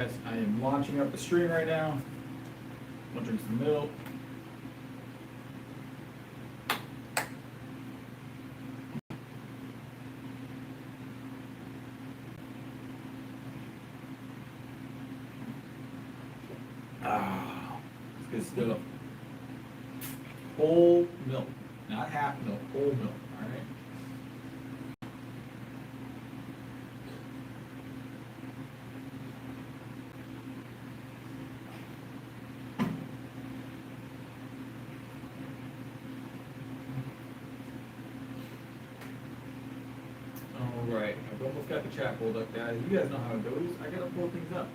I am launching up the stream right now. I'm gonna drink some milk. Ah, it's good stuff. Whole milk, not half milk, whole milk. All right. Alright, I've almost got the chat pulled up, guys. You guys know how it goes. I gotta pull things up.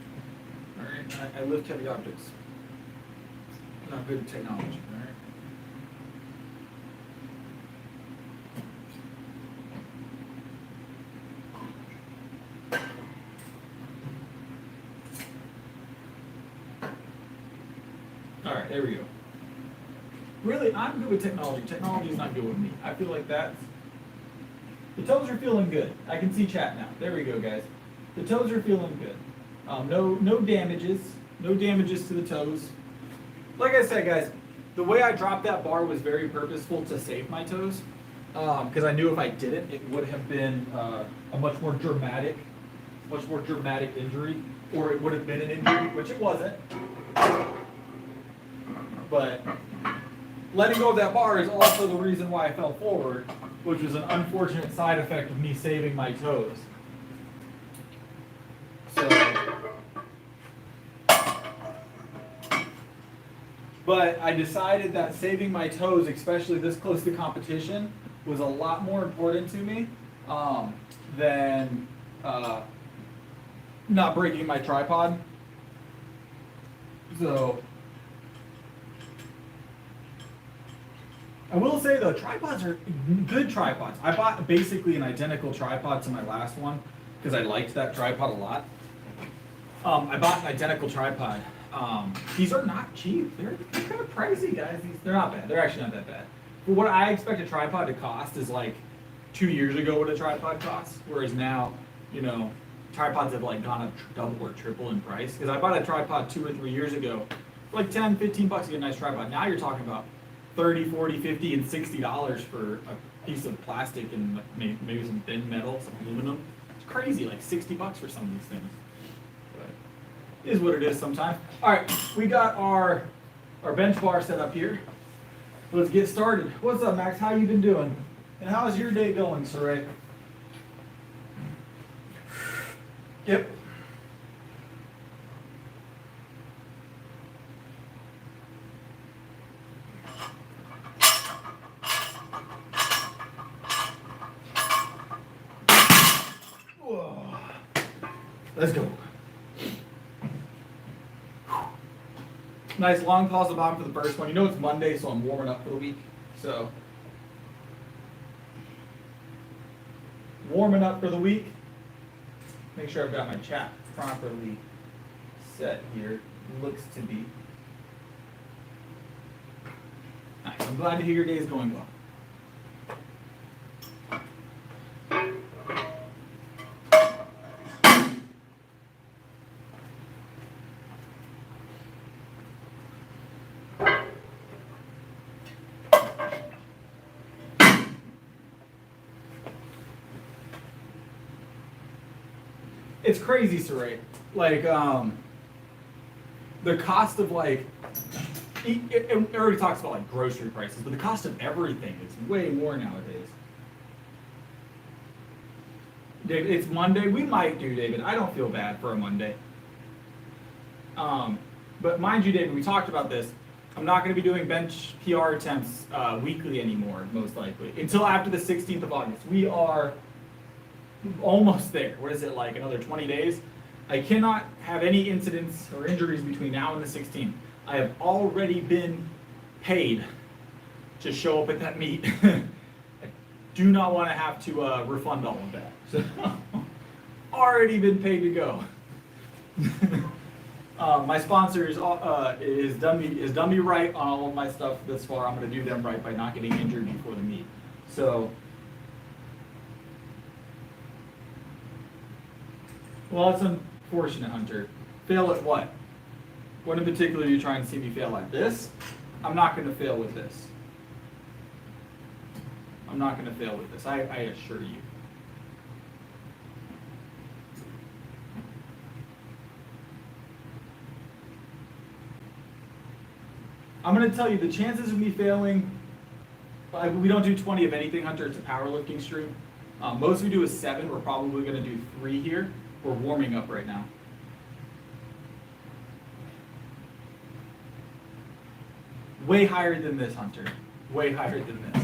Alright, I lift heavy objects. I'm not good at technology, alright? Alright, there we go. Really, I'm good with technology. Technology is not good with me. I feel like that's... The toes are feeling good. I can see chat now. There we go, guys. The toes are feeling good. No damages. No damages to the toes. Like I said, guys, the way I dropped that bar was very purposeful to save my toes. Because I knew if I didn't, it would have been a much more dramatic injury. Or it would have been an injury, which it wasn't. But letting go of that bar is also the reason why I fell forward, which was an unfortunate side effect of me saving my toes. So, but I decided that saving my toes, especially this close to competition, was a lot more important to me than not breaking my tripod. So, I will say though, tripods are good tripods. I bought basically an identical tripod to my last one because I liked that tripod a lot. I bought an identical tripod. These are not cheap. They're kind of pricey, guys. They're not bad. They're actually not that bad. But what I expect a tripod to cost is like 2 years ago what a tripod cost, whereas now, you know, tripods have like gone up double or triple in price. Because I bought a tripod 2 or 3 years ago for like 10, 15 bucks to get a nice tripod. Now you're talking about 30, 40, 50, and $60 for a piece of plastic and maybe some thin metal, some aluminum. It's crazy, like 60 bucks for some of these things. But it is what it is sometimes. All right, we got our bench bar set up here. Let's get started. What's up, Max? How you been doing? And how's your day going, Saray? Yep. Let's go. Nice long pause at the bottom for the first one. You know it's Monday, so I'm warming up for the week. So, warming up for the week. Make sure I've got my chat properly set here. Looks to be. Nice. I'm glad to hear your day is going well. It's crazy, Saray. Like, the cost of like, it already talks about like grocery prices, but the cost of everything is way more nowadays. David, it's Monday. We might do, David. I don't feel bad for a Monday. But mind you, David, we talked about this. I'm not going to be doing bench PR attempts weekly anymore, most likely, until after the 16th of August. We are almost there. What is it, like another 20 days? I cannot have any incidents or injuries between now and the 16th. I have already been paid to show up at that meet. I do not want to have to refund all of that. So, already been paid to go. My sponsor is done me right on all of my stuff this far. I'm going to do them right by not getting injured before the meet. So, well, that's unfortunate, Hunter. Fail at what? What in particular are you trying to see me fail at? This? I'm not going to fail with this. I'm not going to fail with this, I assure you. I'm going to tell you the chances of me failing, we don't do 20 of anything, Hunter. It's a powerlifting stream. Most we do is 7. We're probably going to do 3 here. We're warming up right now. Way higher than this, Hunter. Way higher than this.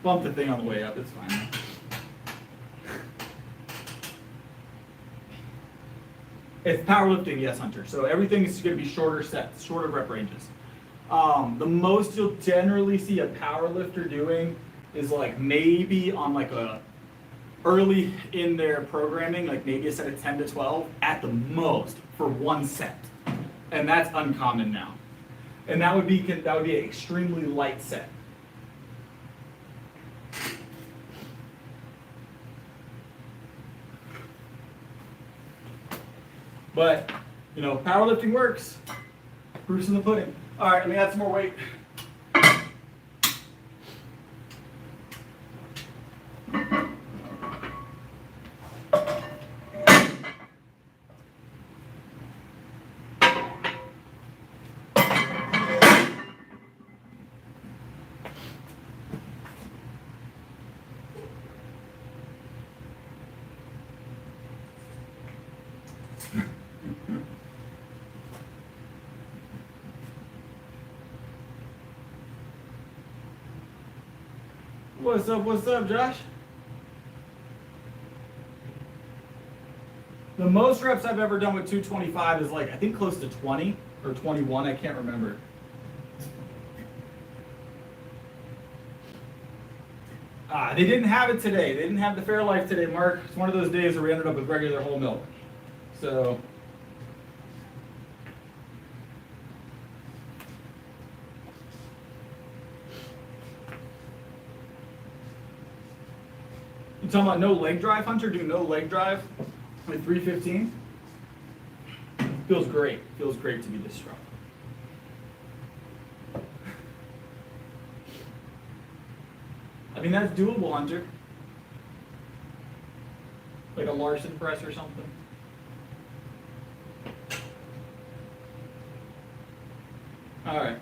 Bump the thing on the way up, it's fine. It's powerlifting, yes, Hunter. So everything is going to be shorter sets, shorter rep ranges. The most you'll generally see a powerlifter doing is like maybe on like a early in their programming, like maybe a set of 10 to 12 at the most for 1 set. And that's uncommon now. And that would be an extremely light set. But, you know, powerlifting works. Proof's in the pudding. All right, let me add some more weight. What's up, Josh? The most reps I've ever done with 225 is like, I think close to 20 or 21, I can't remember. They didn't have it today. They didn't have the Fairlife today, Mark. It's one of those days where we ended up with regular whole milk. So, you talking about no leg drive, Hunter? Do no leg drive with 315? Feels great. Feels great to be this strong. I mean, that's doable, Hunter. Like a Larson press or something. All right.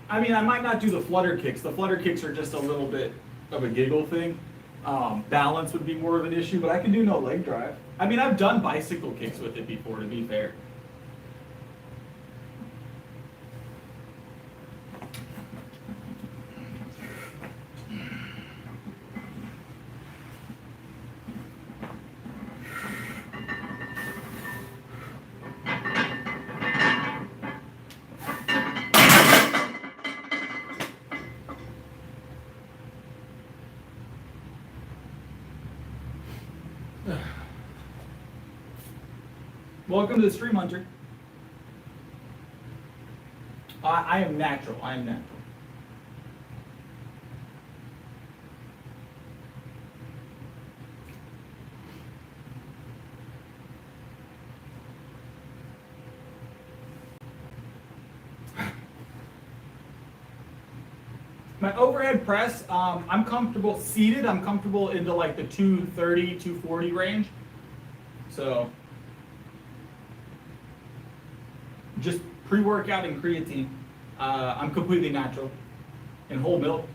I mean, I might not do the flutter kicks. The flutter kicks are just a little bit of a giggle thing. Balance would be more of an issue, but I can do no leg drive. I mean, I've done bicycle kicks with it before, to be fair. Welcome to the stream, Hunter. I am natural. I am natural. My overhead press, I'm comfortable seated. I'm comfortable into like the 230, 240 range. So just pre-workout and creatine. I'm completely natural and whole milk.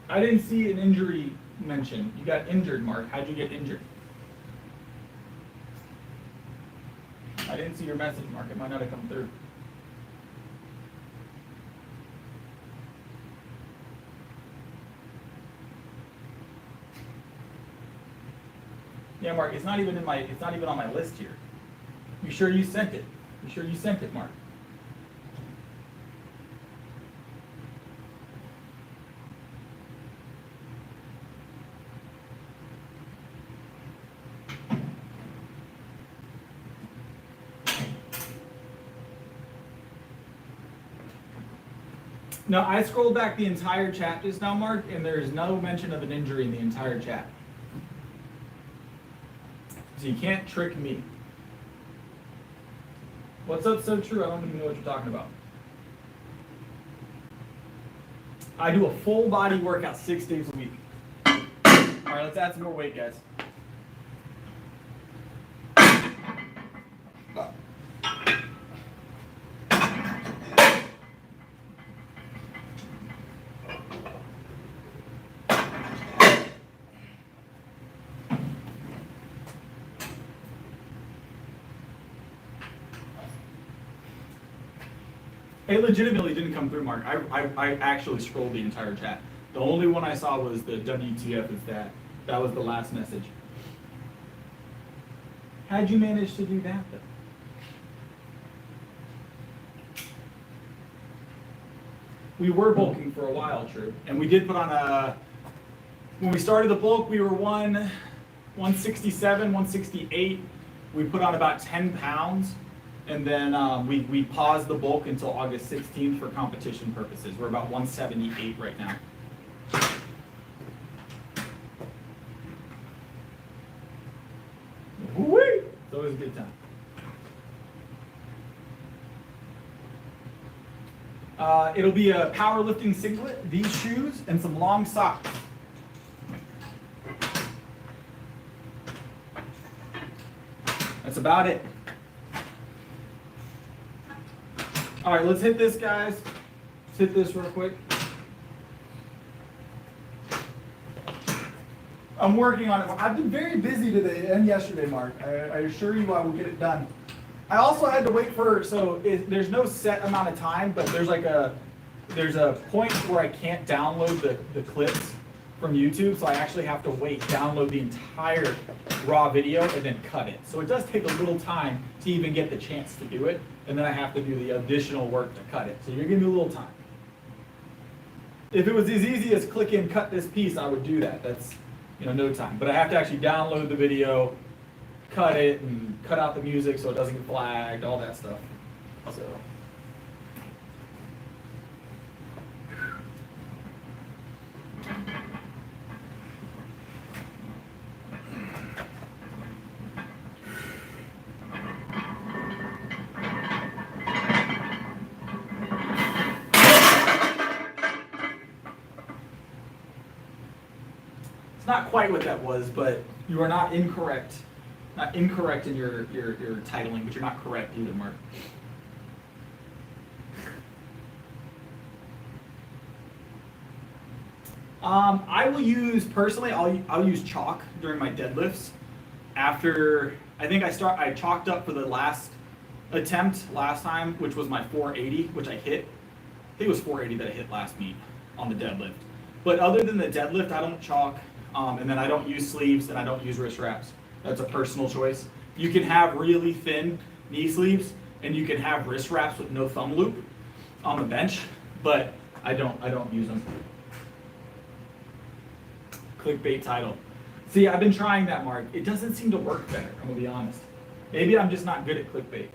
I didn't see an injury mentioned. You got injured, Mark. How'd you get injured? I didn't see your message, Mark. It might not have come through. Yeah, Mark, it's not even on my list here. You sure you sent it? You sure you sent it, Mark? No, I scrolled back the entire chat just now, Mark, and there is no mention of an injury in the entire chat. So you can't trick me. What's up, so true? I don't even know what you're talking about. I do a full body workout 6 days a week. All right, let's add some more weight, guys. It legitimately didn't come through, Mark. I actually scrolled the entire chat. The only one I saw was the WTF is that. That was the last message. How'd you manage to do that, though? We were bulking for a while, true. And we did put on a, when we started the bulk, we were 167, 168. We put on about 10 pounds. And then we paused the bulk until August 16th for competition purposes. We're about 178 right now. Woo-wee! It's always a good time. It'll be a powerlifting singlet, these shoes, and some long socks. That's about it. All right, let's hit this, guys. Let's hit this real quick. I'm working on it. I've been very busy today and yesterday, Mark. I assure you I will get it done. I also had to wait for, there's no set amount of time, but there's a point where I can't download the clips from YouTube, so I actually have to download the entire raw video and then cut it. So it does take a little time to even get the chance to do it, and then I have to do the additional work to cut it. So you're giving me a little time. If it was as easy as click and cut this piece, I would do that. That's no time. But I have to actually download the video, cut it, and cut out the music so it doesn't get flagged, all that stuff. So. Not quite what that was, but you are not incorrect. Not incorrect in your titling, but you're not correct either, Mark. I will use, personally, I'll use chalk during my deadlifts. After, I chalked up for the last attempt last time, which was my 480, which I hit. I think it was 480 that I hit last meet on the deadlift. But other than the deadlift, I don't chalk. And then I don't use sleeves and I don't use wrist wraps. That's a personal choice. You can have really thin knee sleeves and you can have wrist wraps with no thumb loop on the bench, but I don't use them. Clickbait title. See, I've been trying that, Mark. It doesn't seem to work better, I'm gonna be honest. Maybe I'm just not good at clickbait.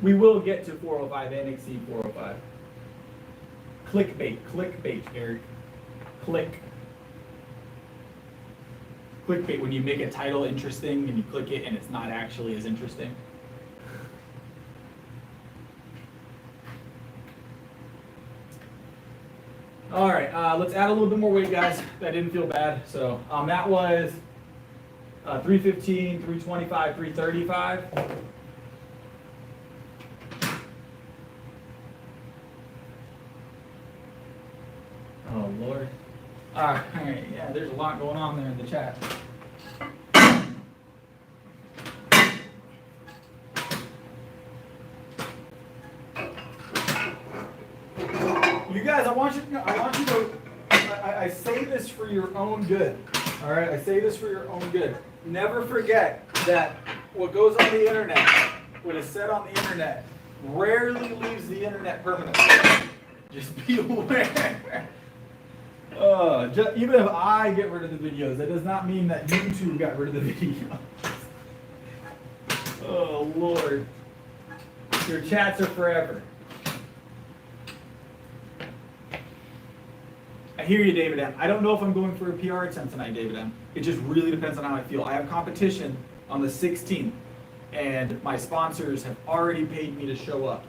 We will get to 405 and exceed 405. Clickbait, Eric. Clickbait, when you make a title interesting and you click it and it's not actually as interesting. All right, let's add a little bit more weight, guys. That didn't feel bad. So that was 315, 325, 335. Oh, Lord. All right, yeah, there's a lot going on there in the chat. You guys, I want you to, I say this for your own good. All right, I say this for your own good. Never forget that what goes on the internet, what is said on the internet, rarely leaves the internet permanently. Just be aware. Even if I get rid of the videos, that does not mean that YouTube got rid of the videos. Oh, Lord. Your chats are forever. I hear you, David M. I don't know if I'm going for a PR attempt tonight, David M. It just really depends on how I feel. I have competition on the 16th, and my sponsors have already paid me to show up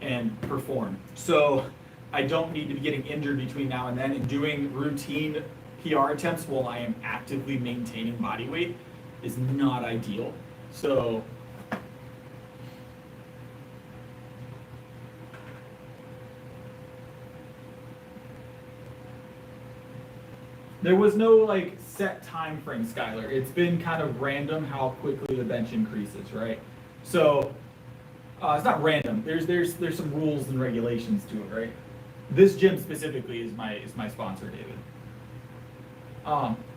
and perform. So I don't need to be getting injured between now and then, and doing routine PR attempts while I am actively maintaining body weight is not ideal. So there was no like set time frame, Skylar. It's been kind of random how quickly the bench increases, right? So it's not random. There's some rules and regulations to it, right? This gym specifically is my sponsor, David.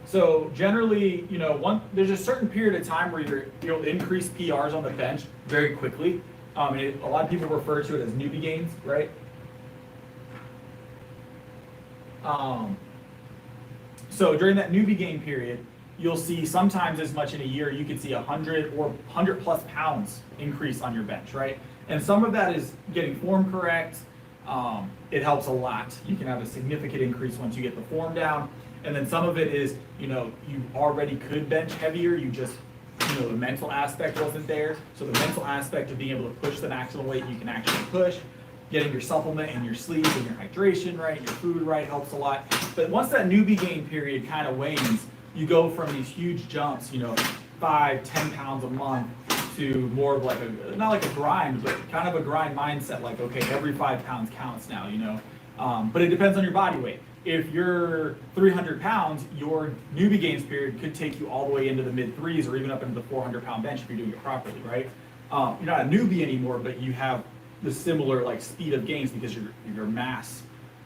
So generally, you know, there's a certain period of time where you'll increase PRs on the bench very quickly. A lot of people refer to it as newbie gains, right? So during that newbie gain period, you'll see sometimes as much in a year, you could see 100 or 100 plus pounds increase on your bench, right? And some of that is getting form correct. It helps a lot. You can have a significant increase once you get the form down. And then some of it is, you know, you already could bench heavier, you just, you know, the mental aspect wasn't there. So the mental aspect of being able to push the maximum weight you can actually push. Getting your supplement and your sleep and your hydration right, and your food right helps a lot. But once that newbie gain period kind of wanes, you go from these huge jumps, you know, 5-10 pounds a month to more of like not like a grind, but kind of a grind mindset. Like, okay, every 5 pounds counts now, you know. But it depends on your body weight. If you're 300 pounds, your newbie gains period could take you all the way into the mid threes or even up into the 400-pound bench if you're doing it properly, right? You're not a newbie anymore, but you have the similar like speed of gains because your mass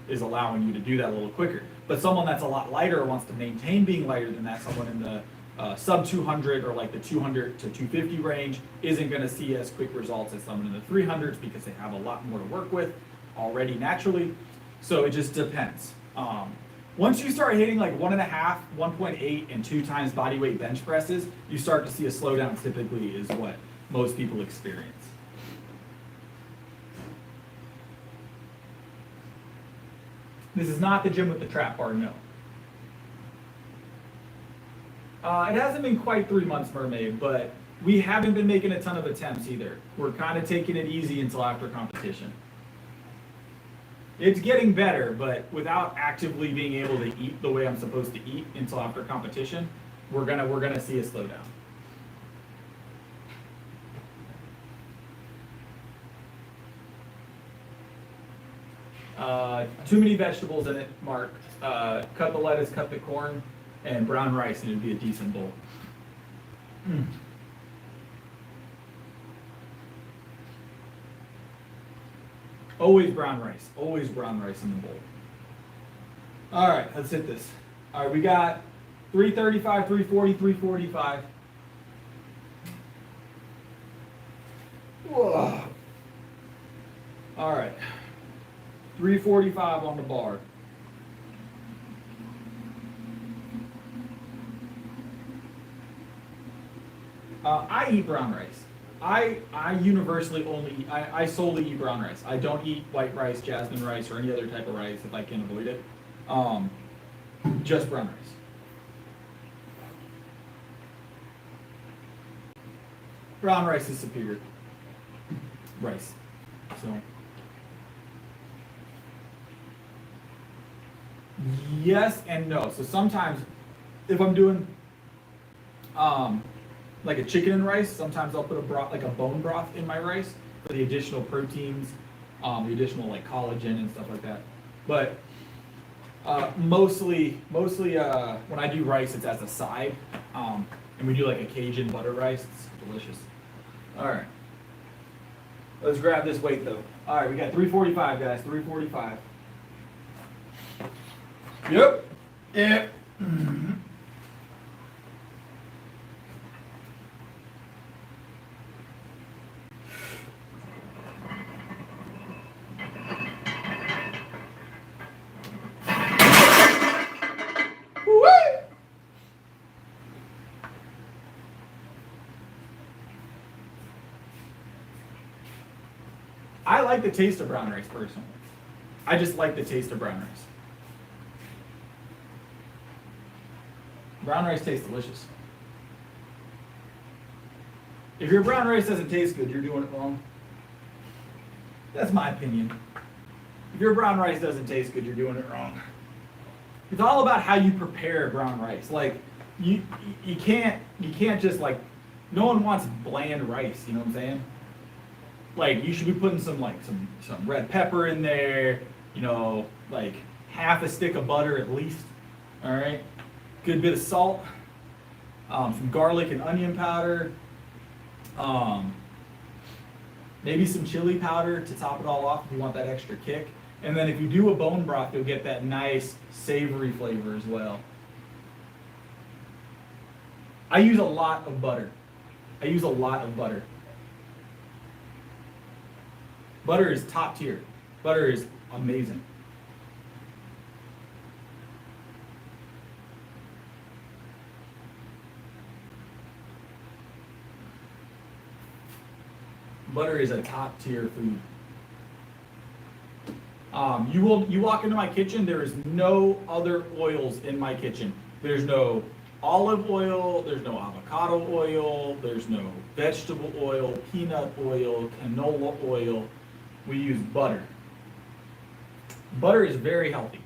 is allowing you to do that a little quicker. But someone that's a lot lighter or wants to maintain being lighter than that, someone in the sub 200 or like the 200 to 250 range isn't going to see as quick results as someone in the 300s because they have a lot more to work with already naturally. So it just depends. Once you start hitting like 1.5, 1.8, and 2 times body weight bench presses, you start to see a slowdown typically is what most people experience. This is not the gym with the trap bar, no. It hasn't been quite 3 months, Mermaid, but we haven't been making a ton of attempts either. We're kind of taking it easy until after competition. It's getting better, but without actively being able to eat the way I'm supposed to eat until after competition, we're gonna see a slowdown. Too many vegetables in it, Mark. Cut the lettuce, cut the corn, and brown rice, and it'd be a decent bowl. Always brown rice in the bowl. All right, let's hit this. All right, we got 335, 340, 345. Whoa. All right. 345 on the bar. I eat brown rice. I universally I solely eat brown rice. I don't eat white rice, jasmine rice, or any other type of rice if I can avoid it. Just brown rice. Brown rice is superior rice. So. Yes and no. So sometimes if I'm doing like a chicken and rice, sometimes I'll put a broth, like a bone broth in my rice for the additional proteins, the additional like collagen and stuff like that. But Mostly when I do rice, it's as a side, and we do like a Cajun butter rice. It's delicious. All right, let's grab this weight though. All right, we got 345, guys. 345. Yep. Yep. Mm-hmm. I like the taste of brown rice personally. I just like the taste of brown rice. Brown rice tastes delicious. If your brown rice doesn't taste good, you're doing it wrong. That's my opinion. If your brown rice doesn't taste good, you're doing it wrong. It's all about how you prepare brown rice. Like you can't just like, no one wants bland rice, you know what I'm saying? Like you should be putting some red pepper in there, you know, like half a stick of butter at least. All right, good bit of salt, some garlic and onion powder, maybe some chili powder to top it all off if you want that extra kick. And then if you do a bone broth, you'll get that nice savory flavor as well. I use a lot of butter. Butter is top tier. Butter is amazing. Butter is a top tier food. You walk into my kitchen, there is no other oils in my kitchen. There's no olive oil, there's no avocado oil, there's no vegetable oil, peanut oil, canola oil. We use butter. Butter is very healthy.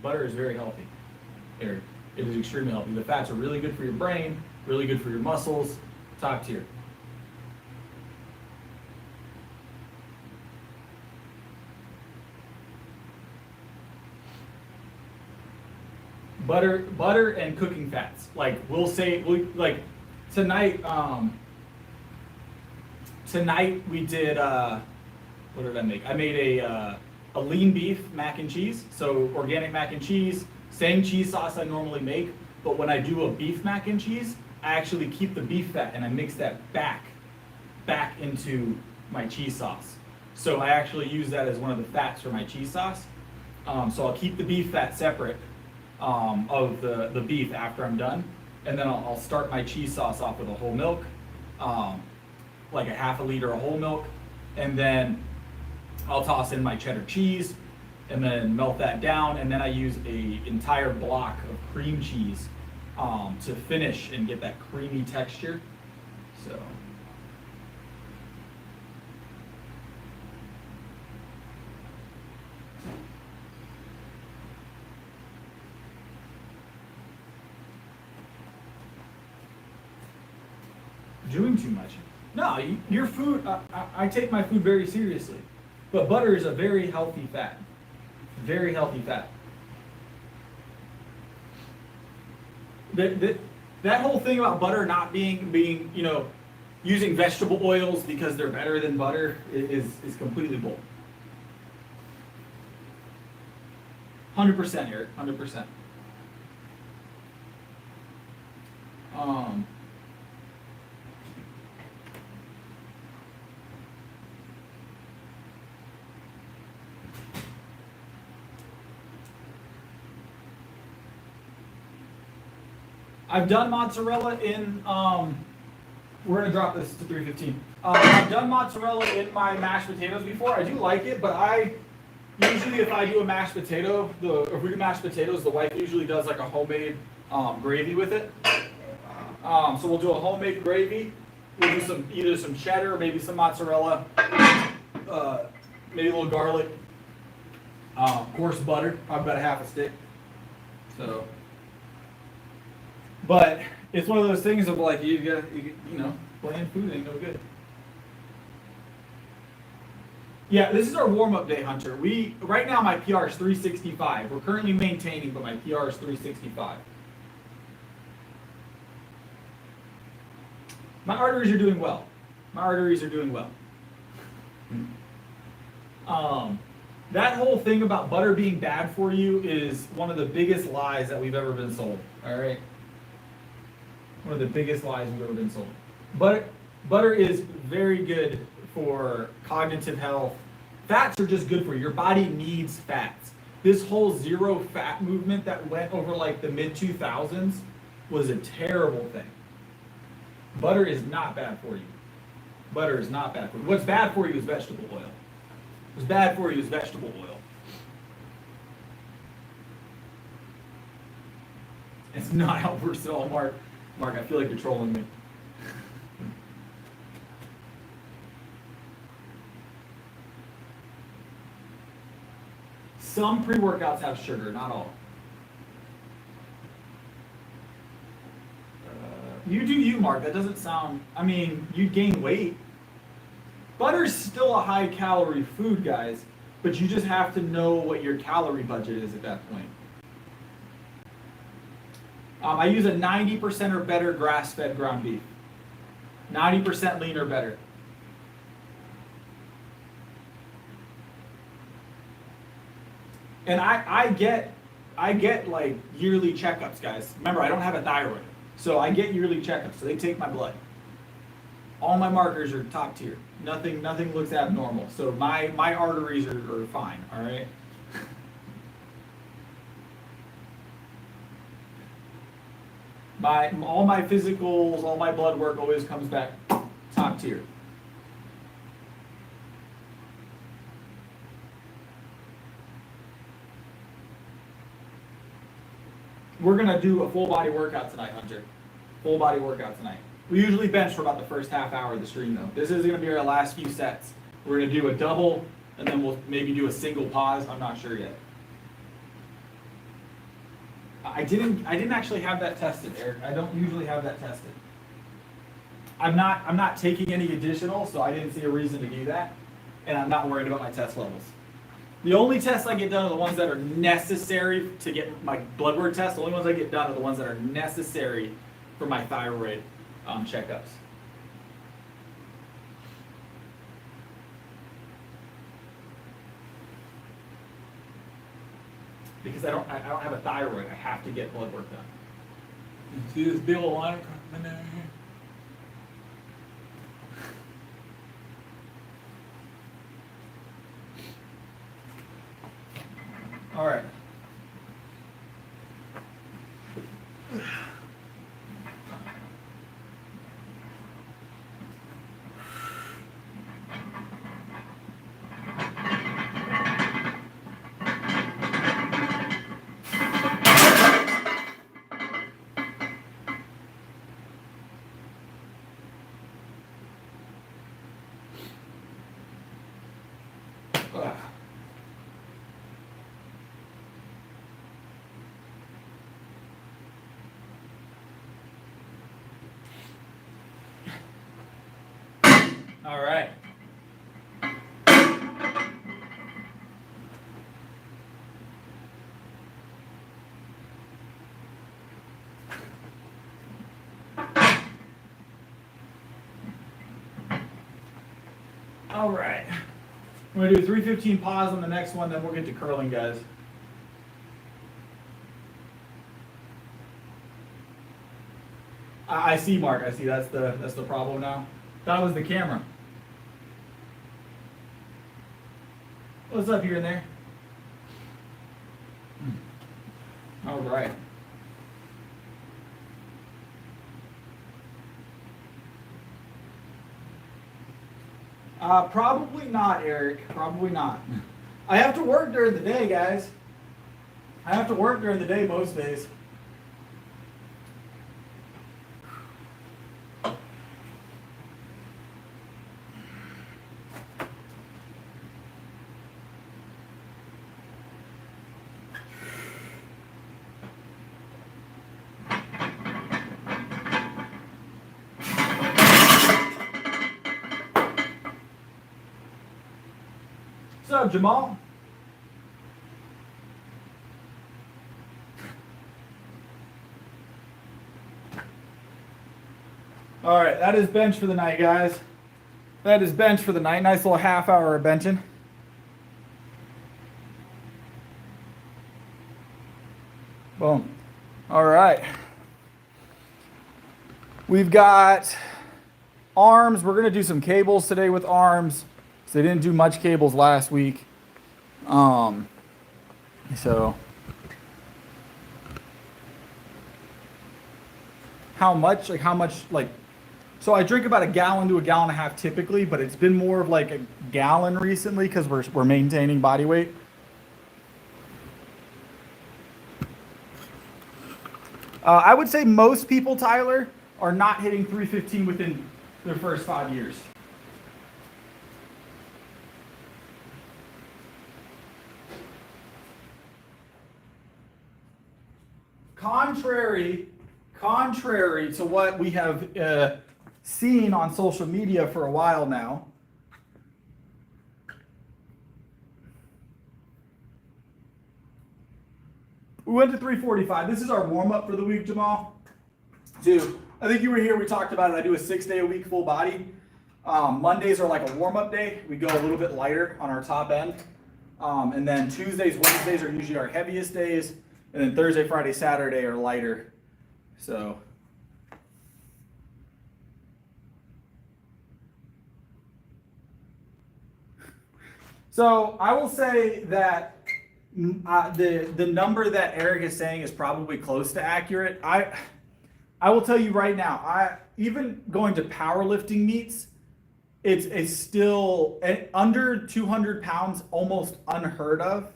It is extremely healthy. The fats are really good for your brain, really good for your muscles, top tier. Butter and cooking fats. Like like tonight. Tonight we did. What did I make? I made a lean beef mac and cheese. So organic mac and cheese, same cheese sauce I normally make. But when I do a beef mac and cheese, I actually keep the beef fat and I mix that back into my cheese sauce. So I actually use that as one of the fats for my cheese sauce. So I'll keep the beef fat separate of the beef after I'm done, and then I'll start my cheese sauce off with a whole milk, like a half a liter of whole milk, and then I'll toss in my cheddar cheese, and then melt that down, and then I use a entire block of cream cheese to finish and get that creamy texture. So. Doing too much. No, your food, I take my food very seriously. But butter is a very healthy fat. Very healthy fat. That whole thing about butter not being, you know, using vegetable oils because they're better than butter is completely bull. 100%, Eric, 100%. I've done mozzarella in, we're gonna drop this to 315. I've done mozzarella in my mashed potatoes before. I do like it, but usually if I do a mashed potato, if we do mashed potatoes, the wife usually does like a homemade gravy with it. So we'll do a homemade gravy. We'll do either some cheddar, maybe some mozzarella, maybe a little garlic, coarse butter, probably about a half a stick. So. But it's one of those things of like, you know, bland food ain't no good. Yeah, this is our warm-up day, Hunter. Right now my PR is 365. We're currently maintaining, but my PR is 365. My arteries are doing well. My arteries are doing well. That whole thing about butter being bad for you is one of the biggest lies that we've ever been sold. All right, one of the biggest lies we've ever been sold. Butter is very good for cognitive health. Fats are just good for you. Your body needs fats. This whole zero fat movement that went over like the mid 2000s was a terrible thing. Butter is not bad for you. Butter is not bad for you. What's bad for you is vegetable oil. What's bad for you is vegetable oil. It's not how it works at all, Mark. Mark, I feel like you're trolling me. Some pre-workouts have sugar, not all. You do you, Mark. That doesn't sound, I mean, you'd gain weight. Butter's still a high calorie food, guys, but you just have to know what your calorie budget is at that point. I use a 90% or better grass-fed ground beef. 90% lean or better. And I get like yearly checkups, guys. Remember, I don't have a thyroid, so I get yearly checkups. So they take my blood. All my markers are top tier. Nothing looks abnormal. So my arteries are fine. All right. All my physicals, all my blood work always comes back top tier. We're gonna do a full body workout tonight, Hunter. Full body workout tonight. We usually bench for about the first half hour of the stream though. This is gonna be our last few sets. We're gonna do a double and then we'll maybe do a single pause. I'm not sure yet. I didn't actually have that tested, Eric. I don't usually have that tested. I'm not taking any additional, so I didn't see a reason to do that. And I'm not worried about my test levels. The only tests I get done are the ones that are necessary to get my blood work test. The only ones I get done are the ones that are necessary for my thyroid checkups. Because I don't have a thyroid, I have to get blood work done. You see this big old line coming down here? All right. All right. All right. We're going to do 315 pause on the next one, then we'll get to curling, guys. I see, Mark. I see. That's the problem now. That was the camera. What's up here and there? All right. Probably not, Eric. Probably not. I have to work during the day, guys. I have to work during the day most days. up, Jamal? All right, that is bench for the night, guys. That is bench for the night. Nice little half hour of benching. Boom. All right. We've got arms. We're going to do some cables today with arms. So they didn't do much cables last week. So how much, so I drink about a gallon to a gallon and a half typically, but it's been more of like a gallon recently because we're maintaining body weight. I would say most people, Tyler, are not hitting 315 within their first 5 years. Contrary to what we have seen on social media for a while now, we went to 345. This is our warm-up for the week, Jamal. Dude, I think you were here, we talked about it. I do a 6-day-a-week full body. Mondays are like a warm-up day. We go a little bit lighter on our top end. And then Tuesdays, Wednesdays are usually our heaviest days. And then Thursday, Friday, Saturday are lighter. So I will say that the number that Eric is saying is probably close to accurate. I will tell you right now, even going to powerlifting meets, it's still under 200 pounds, almost unheard of.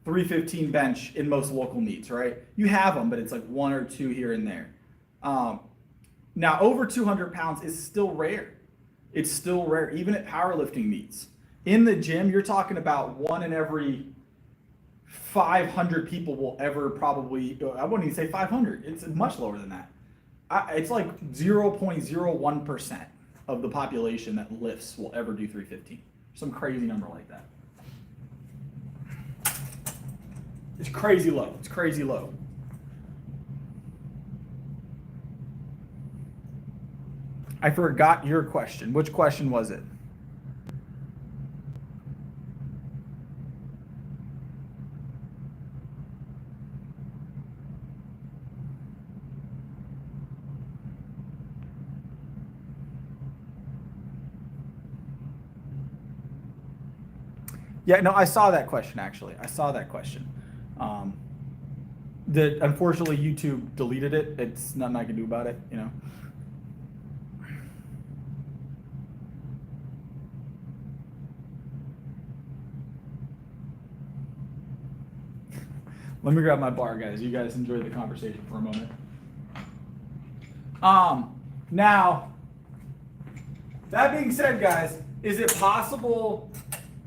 315 bench in most local meets, right? You have them, but it's like 1 or 2 here and there. Now, over 200 pounds is still rare. It's still rare, even at powerlifting meets. In the gym, you're talking about 1 in every 500 people will ever probably, I wouldn't even say 500. It's much lower than that. It's like 0.01% of the population that lifts will ever do 315. Some crazy number like that. It's crazy low. It's crazy low. I forgot your question. Which question was it? Yeah, no, I saw that question actually. I saw that question. Unfortunately YouTube deleted it. It's nothing I can do about it, you know. Let me grab my bar, guys. You guys enjoy the conversation for a moment. Now, that being said, guys, is it possible?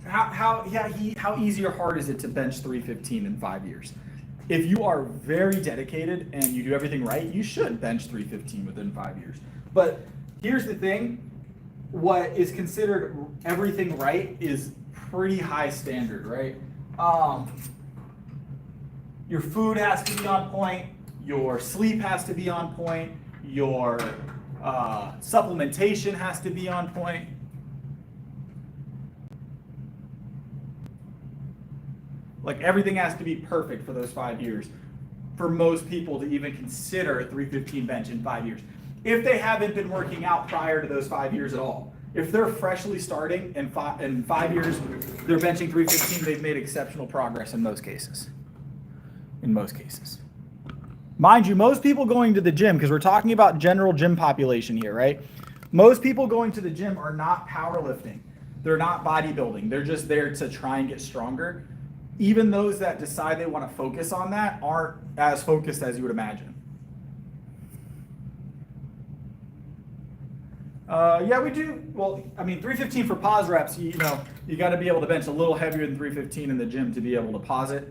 How easy or hard is it to bench 315 in 5 years? If you are very dedicated and you do everything right, you should bench 315 within 5 years. But here's the thing, what is considered everything right is pretty high standard, right? Your food has to be on point, your sleep has to be on point, your supplementation has to be on point. Like everything has to be perfect for those 5 years for most people to even consider a 315 bench in 5 years. If they haven't been working out prior to those 5 years at all. If they're freshly starting in 5 years, they're benching 315, they've made exceptional progress in most cases. In most cases. Mind you, most people going to the gym, because we're talking about general gym population here, right? Most people going to the gym are not powerlifting. They're not bodybuilding. They're just there to try and get stronger. Even those that decide they want to focus on that aren't as focused as you would imagine. Yeah, we do. Well, I mean, 315 for pause reps, you know, you got to be able to bench a little heavier than 315 in the gym to be able to pause it.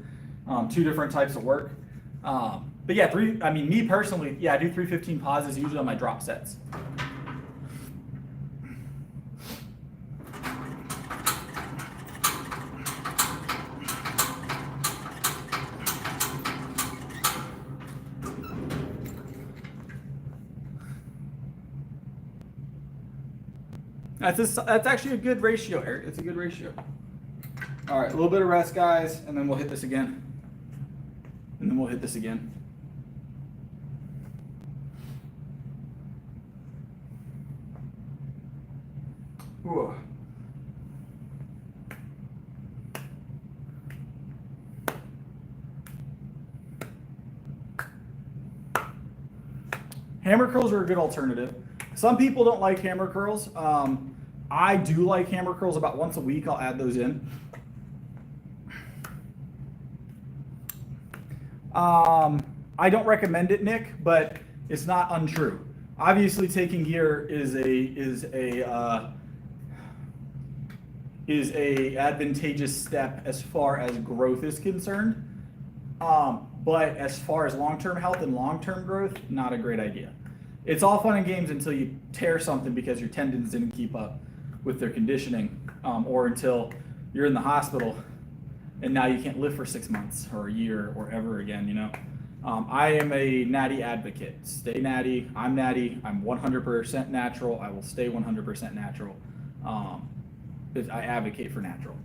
2 different types of work. But yeah, me personally, yeah, I do 315 pauses usually on my drop sets. That's actually a good ratio, Eric. It's a good ratio. All right, a little bit of rest, guys, and then we'll hit this again. And then we'll hit this again. Ooh. Hammer curls are a good alternative. Some people don't like hammer curls. I do like hammer curls. About once a week, I'll add those in. I don't recommend it, Nick, but it's not untrue. Obviously, taking gear is a advantageous step as far as growth is concerned. But as far as long-term health and long-term growth, not a great idea. It's all fun and games until you tear something because your tendons didn't keep up with their conditioning, or until you're in the hospital and now you can't live for 6 months or a year or ever again, you know. I am a natty advocate. Stay natty. I'm natty. I'm 100% natural. I will stay 100% natural. I advocate for natural.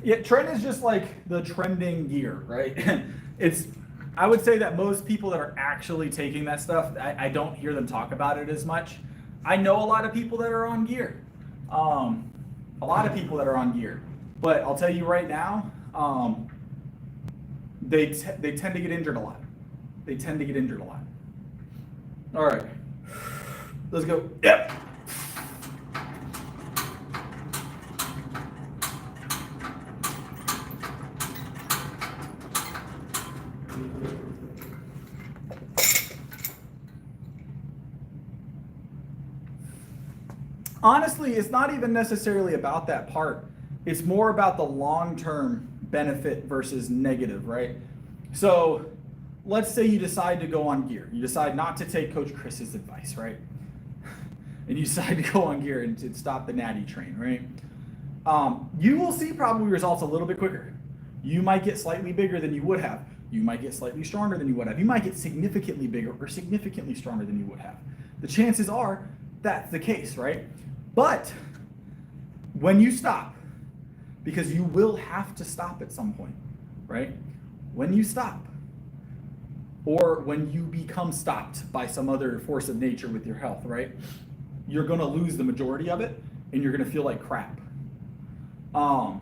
Yeah, trend is just like the trending gear, right? I would say that most people that are actually taking that stuff, I don't hear them talk about it as much. I know a lot of people that are on gear. But I'll tell you right now, they tend to get injured a lot. All right, let's go. Yep. Honestly, it's not even necessarily about that part. It's more about the long-term benefit versus negative, right? So let's say you decide to go on gear. You decide not to take Coach Chris's advice, right? And you decide to go on gear and to stop the natty train, right? You will see probably results a little bit quicker. You might get slightly bigger than you would have. You might get slightly stronger than you would have. You might get significantly bigger or significantly stronger than you would have. The chances are that's the case, right? But when you stop, because you will have to stop at some point, right? When you stop, or when you become stopped by some other force of nature with your health, right? You're gonna lose the majority of it, and you're gonna feel like crap. And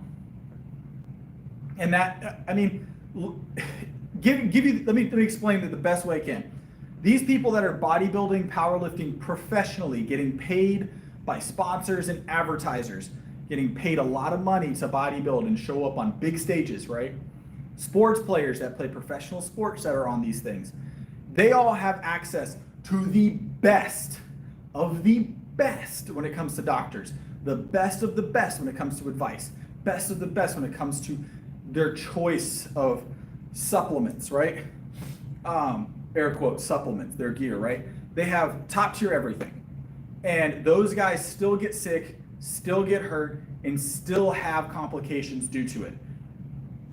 that, I mean, let me explain it the best way I can. These people that are bodybuilding, powerlifting professionally, getting paid by sponsors and advertisers, getting paid a lot of money to bodybuild and show up on big stages, right? Sports players that play professional sports that are on these things, they all have access to the best of the best when it comes to doctors, the best of the best when it comes to advice, best of the best when it comes to their choice of supplements, right? Air quotes, supplements, their gear, right? They have top tier everything. And those guys still get sick, still get hurt, and still have complications due to it.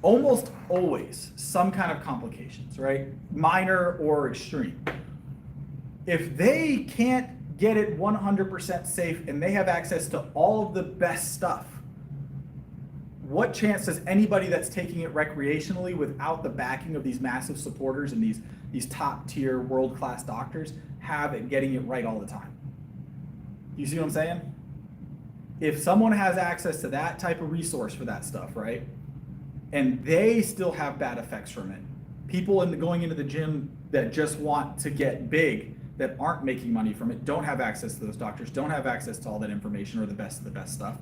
Almost always some kind of complications, right? Minor or extreme. If they can't get it 100% safe and they have access to all of the best stuff, what chance does anybody that's taking it recreationally without the backing of these massive supporters and these top tier world-class doctors have at getting it right all the time? You see what I'm saying? If someone has access to that type of resource for that stuff, right? And they still have bad effects from it. People going into the gym that just want to get big, that aren't making money from it, don't have access to those doctors, don't have access to all that information or the best of the best stuff.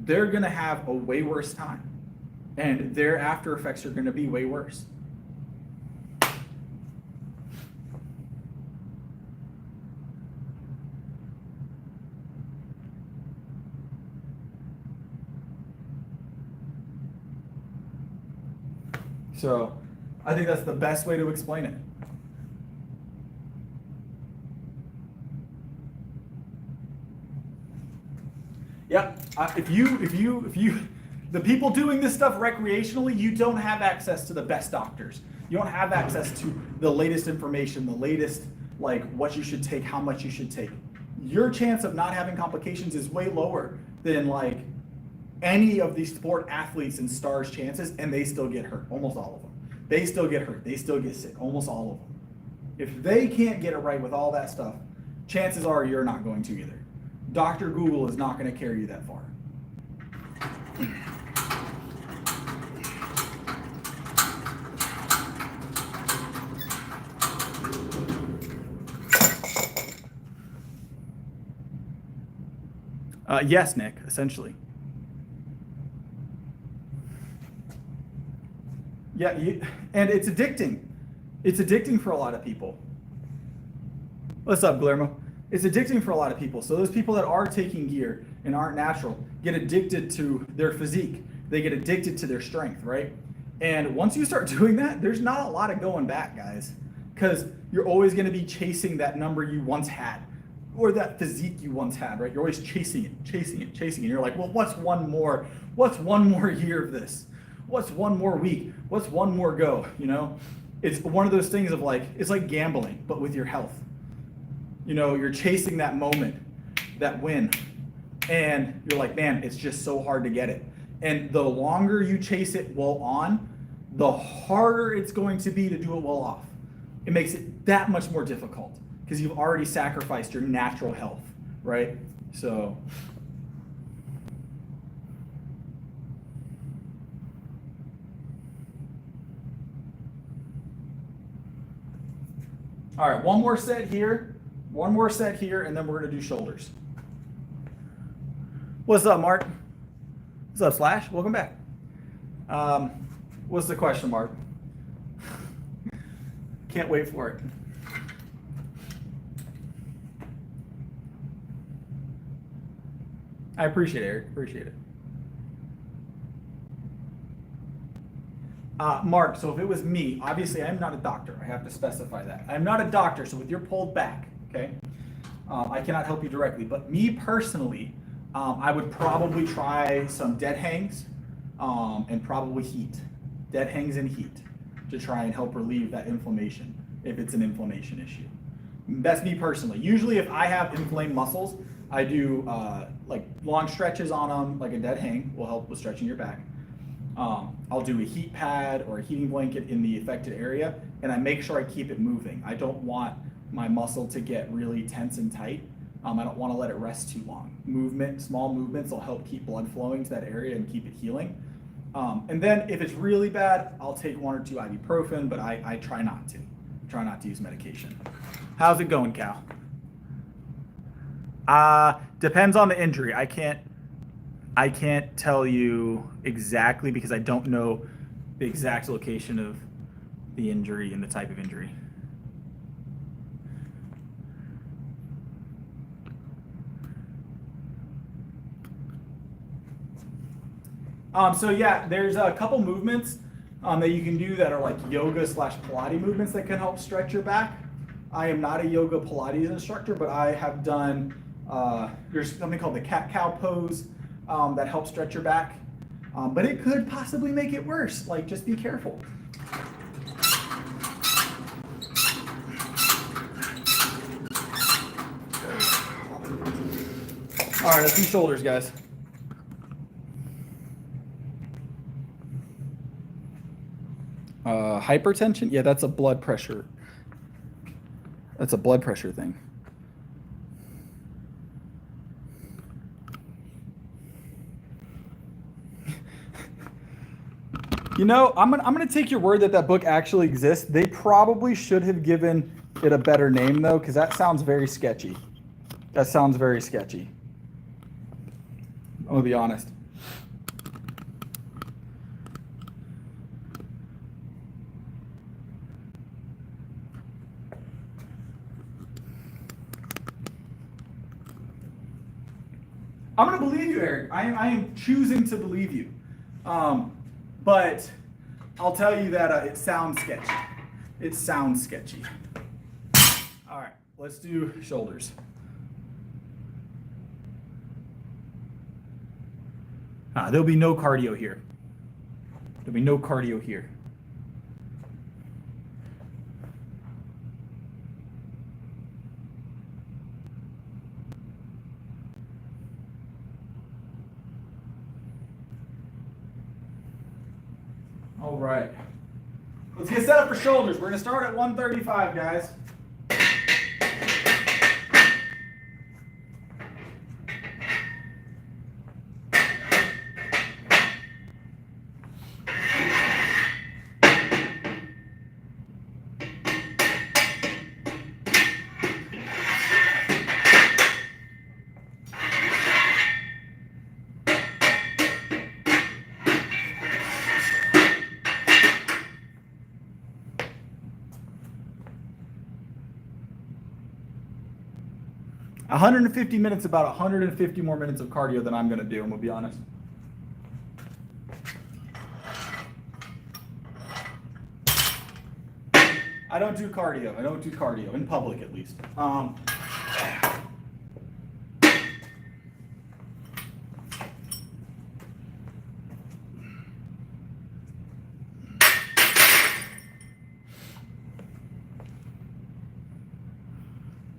They're gonna have a way worse time. And their after effects are gonna be way worse. So I think that's the best way to explain it. Yep. If you, the people doing this stuff recreationally, you don't have access to the best doctors. You don't have access to the latest information, the latest like what you should take, how much you should take. Your chance of not having complications is way lower than like any of these sport athletes and stars' chances, and they still get hurt, almost all of them. They still get hurt, they still get sick, almost all of them. If they can't get it right with all that stuff, chances are you're not going to either. Dr. Google is not going to carry you that far. Yes, Nick, essentially. Yeah, and it's addicting. It's addicting for a lot of people. What's up, Guillermo? It's addicting for a lot of people. So those people that are taking gear and aren't natural get addicted to their physique. They get addicted to their strength, right? And once you start doing that, there's not a lot of going back, guys, because you're always going to be chasing that number you once had or that physique you once had, right? You're always chasing it. You're like, well, what's one more year of this? What's one more week? What's one more go? You know, it's one of those things of like, it's like gambling, but with your health. You know, you're chasing that moment, that win, and you're like, man, it's just so hard to get it. And the longer you chase it well on, the harder it's going to be to do it well off. It makes it that much more difficult because you've already sacrificed your natural health, right? So. All right, one more set here, and then we're gonna do shoulders. What's up, Mark? What's up, Slash? Welcome back. What's the question, Mark? Can't wait for it. I appreciate it, Eric. Appreciate it. Mark, so if it was me, obviously I'm not a doctor. I have to specify that. I'm not a doctor, so with your pulled back, okay, I cannot help you directly. But me personally, I would probably try some dead hangs and probably heat. Dead hangs and heat to try and help relieve that inflammation if it's an inflammation issue. That's me personally. Usually if I have inflamed muscles, I do like long stretches on them, like a dead hang will help with stretching your back. I'll do a heat pad or a heating blanket in the affected area, and I make sure I keep it moving. I don't want my muscle to get really tense and tight. I don't want to let it rest too long. Small movements will help keep blood flowing to that area and keep it healing. And then if it's really bad, I'll take 1 or 2 ibuprofen, but I try not to. Try not to use medication. How's it going, Cal? Depends on the injury. I can't tell you exactly because I don't know the exact location of the injury and the type of injury. So yeah, there's a couple movements that you can do that are like yoga / Pilates movements that can help stretch your back. I am not a yoga Pilates instructor, but I have done, there's something called the cat-cow pose that helps stretch your back. But it could possibly make it worse. Like, just be careful. All right, let's do shoulders, guys. Hypertension? Yeah, that's a blood pressure. That's a blood pressure thing. You know, I'm gonna take your word that that book actually exists. They probably should have given it a better name though, because that sounds very sketchy. That sounds very sketchy. I'm gonna be honest. I'm gonna believe you, Eric. I am choosing to believe you. But I'll tell you that it sounds sketchy. It sounds sketchy. All right, let's do shoulders. There'll be no cardio here. There'll be no cardio here. All right. Let's get set up for shoulders. We're going to start at 135, guys. A 150 minutes, about 150 more minutes of cardio than I'm going to do, and we'll be honest. I don't do cardio. I don't do cardio, in public at least.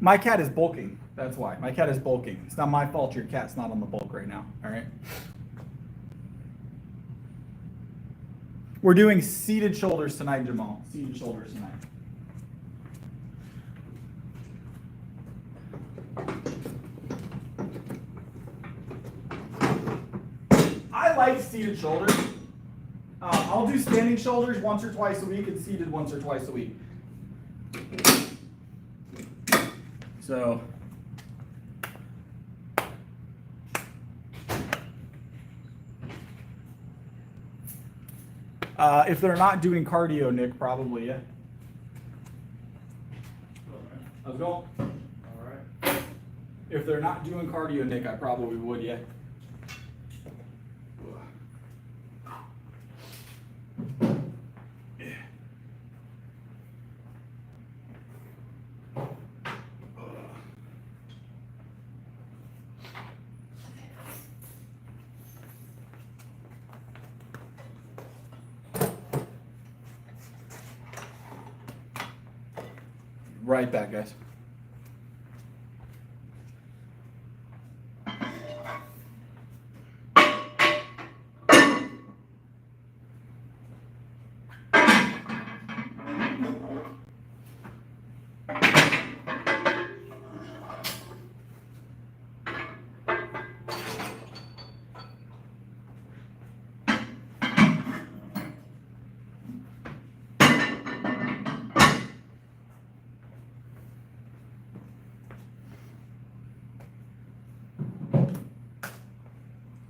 My cat is bulking. That's why. My cat is bulking. It's not my fault your cat's not on the bulk right now. All right. We're doing seated shoulders tonight, Jamal. Seated shoulders tonight. I like seated shoulders. I'll do standing shoulders once or twice a week and seated once or twice a week. So if they're not doing cardio, Nick, probably, yeah. How's it going? All right. If they're not doing cardio, Nick, I probably would, yeah. Right back, guys.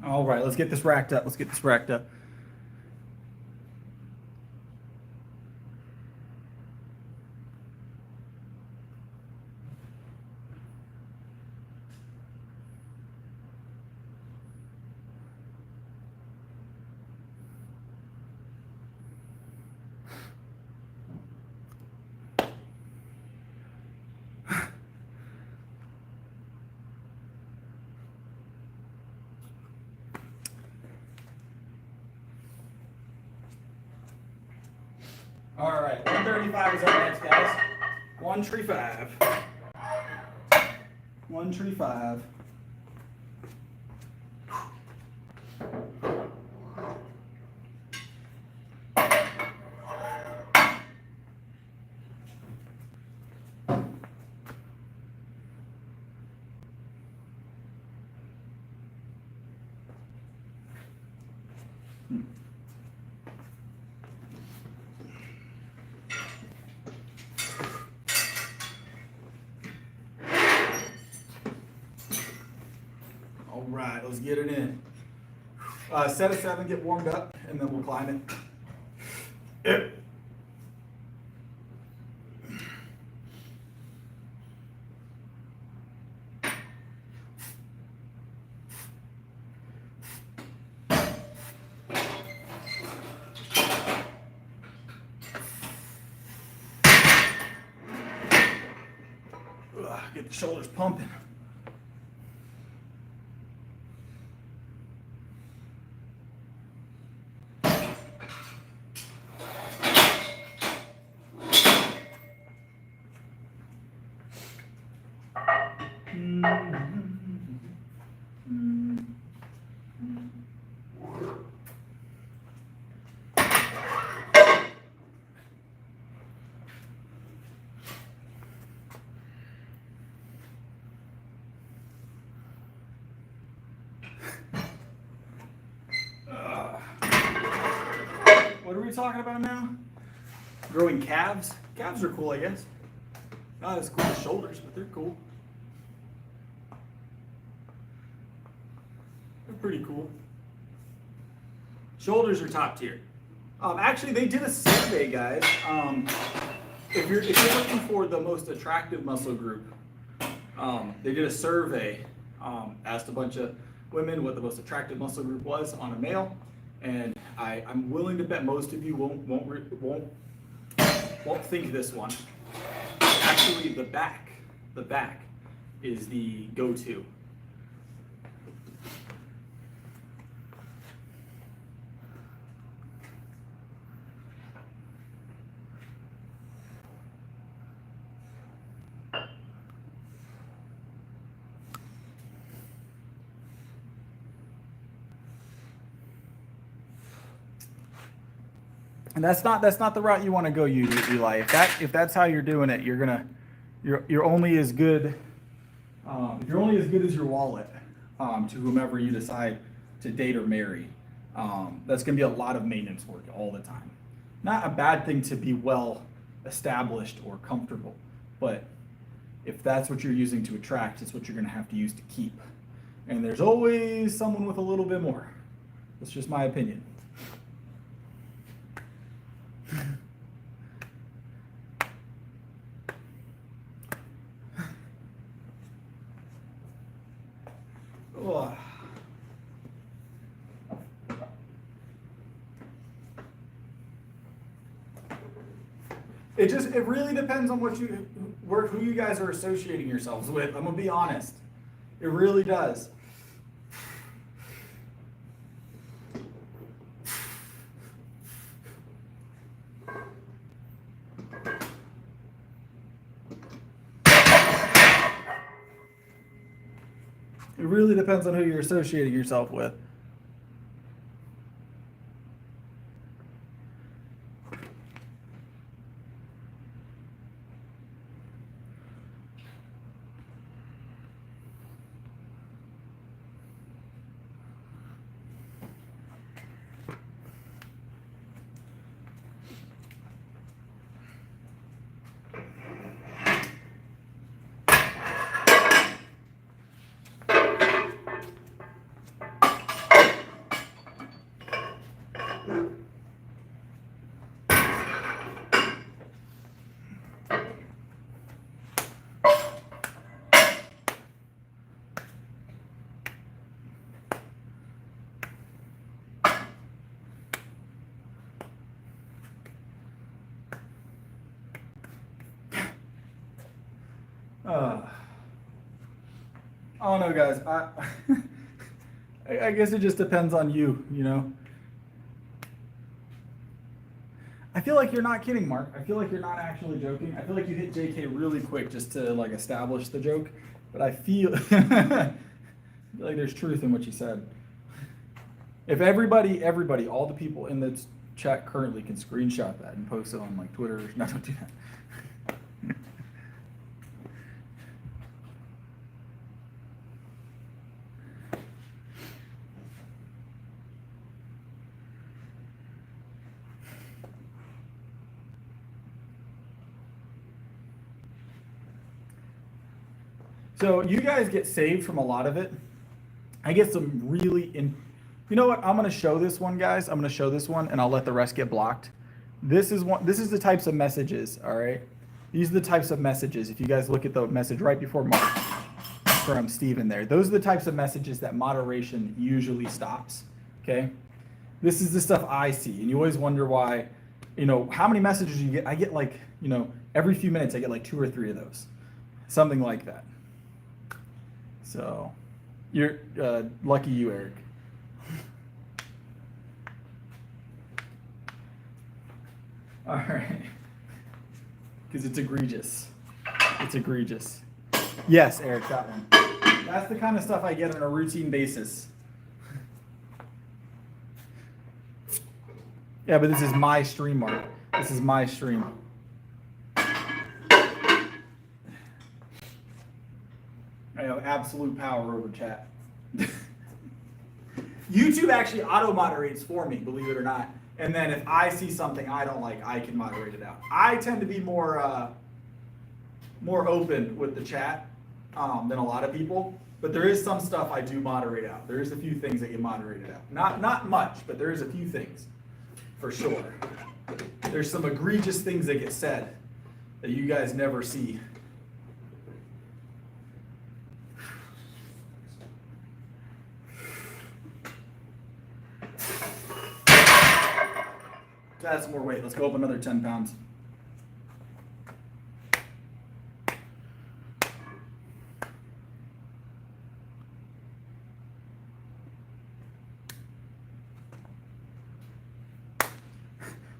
All right, let's get this racked up. Let's get this racked up. All right, 135 is up next, guys. 135. 135. All right, let's get it in. Set of 7, get warmed up, and then we'll climb it. Yep. Get the shoulders pumping. What are we talking about now? Growing calves. Calves are cool, I guess. Not as cool as shoulders, but they're cool. They're pretty cool. Shoulders are top tier. Actually, they did a survey, guys. If you're looking for the most attractive muscle group, they did a survey, asked a bunch of women what the most attractive muscle group was on a male, and I'm willing to bet most of you won't think this one. Actually, the back is the go-to. And that's not the route you want to go, Eli. If that's how you're doing it, you're only as good. You're only as good as your wallet to whomever you decide to date or marry. That's going to be a lot of maintenance work all the time. Not a bad thing to be well established or comfortable, but if that's what you're using to attract, it's what you're going to have to use to keep. And there's always someone with a little bit more. That's just my opinion. It really depends on who you guys are associating yourselves with. I'm gonna be honest. It really does. It really depends on who you're associating yourself with. I don't know, guys. I guess it just depends on you, you know. I feel like you're not kidding, Mark. I feel like you're not actually joking. I feel like you hit JK really quick just to like establish the joke, but I feel, I feel like there's truth in what you said. If everybody, all the people in the chat currently can screenshot that and post it on like Twitter, no, don't do that. So you guys get saved from a lot of it. I get some really you know what? I'm going to show this one, guys. I'm going to show this one, and I'll let the rest get blocked. This is the types of messages, all right? These are the types of messages. If you guys look at the message right before Mark from Steven there, those are the types of messages that moderation usually stops, okay? This is the stuff I see, and you always wonder why, you know, how many messages you get. I get like, you know, every few minutes I get like 2 or 3 of those, something like that. So you're lucky you, Eric. All right. Because it's egregious. It's egregious. Yes, Eric, that one. That's the kind of stuff I get on a routine basis. Yeah, but this is my stream, Mark. This is my stream. I have absolute power over chat. YouTube actually auto moderates for me, believe it or not. And then if I see something I don't like, I can moderate it out. I tend to be more open with the chat than a lot of people. But there is some stuff I do moderate out. There is a few things that get moderated out. Not much, but there is a few things, for sure. There's some egregious things that get said that you guys never see. Let's add some more weight. Let's go up another 10 pounds.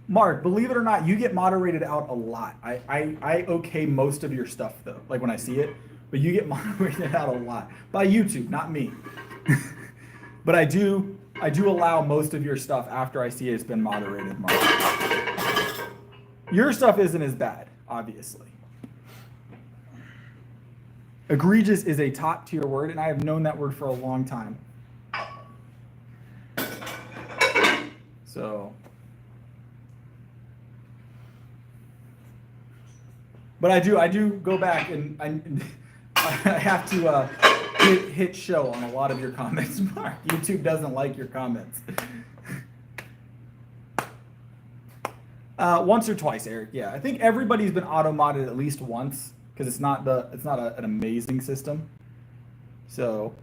Mark, believe it or not, you get moderated out a lot. I okay most of your stuff though, like when I see it, but you get moderated out a lot by YouTube, not me. But I do allow most of your stuff after I see it's been moderated, Mark. Your stuff isn't as bad, obviously. Egregious is a top tier word, and I have known that word for a long time. So. But I do go back and I have to hit show on a lot of your comments, Mark. YouTube doesn't like your comments. Once or twice, Eric. Yeah, I think everybody's been auto-modded at least once because it's not an amazing system. So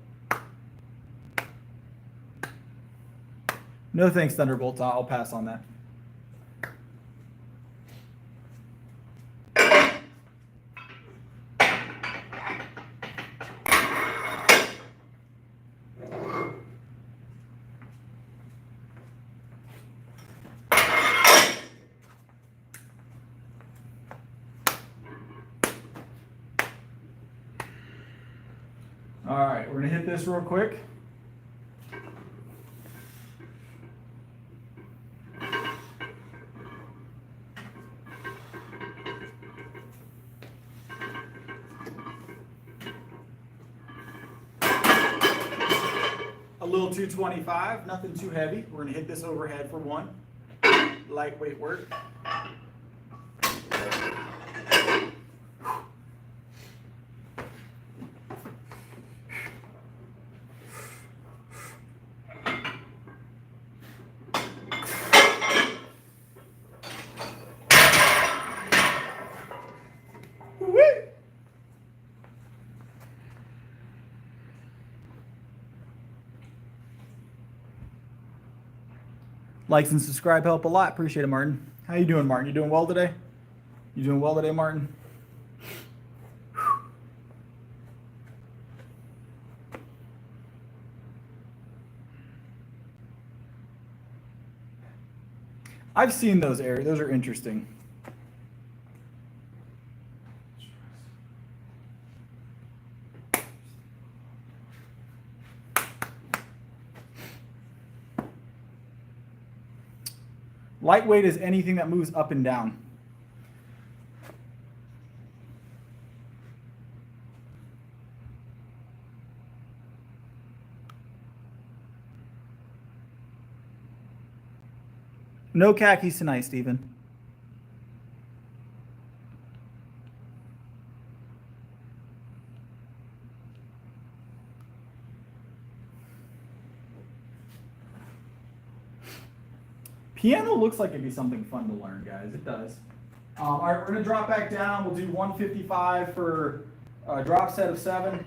no thanks, Thunderbolt. I'll pass on that. All right, we're gonna hit this real quick. A little 225, nothing too heavy. We're gonna hit this overhead for one. Lightweight work. Likes and subscribe help a lot. Appreciate it, Martin. How you doing, Martin? You doing well today? You doing well today, Martin? I've seen those, Eric. Those are interesting. Lightweight is anything that moves up and down. No khakis tonight, Stephen. Piano looks like it'd be something fun to learn, guys. It does. All right, we're gonna drop back down. We'll do 155 for a drop set of 7.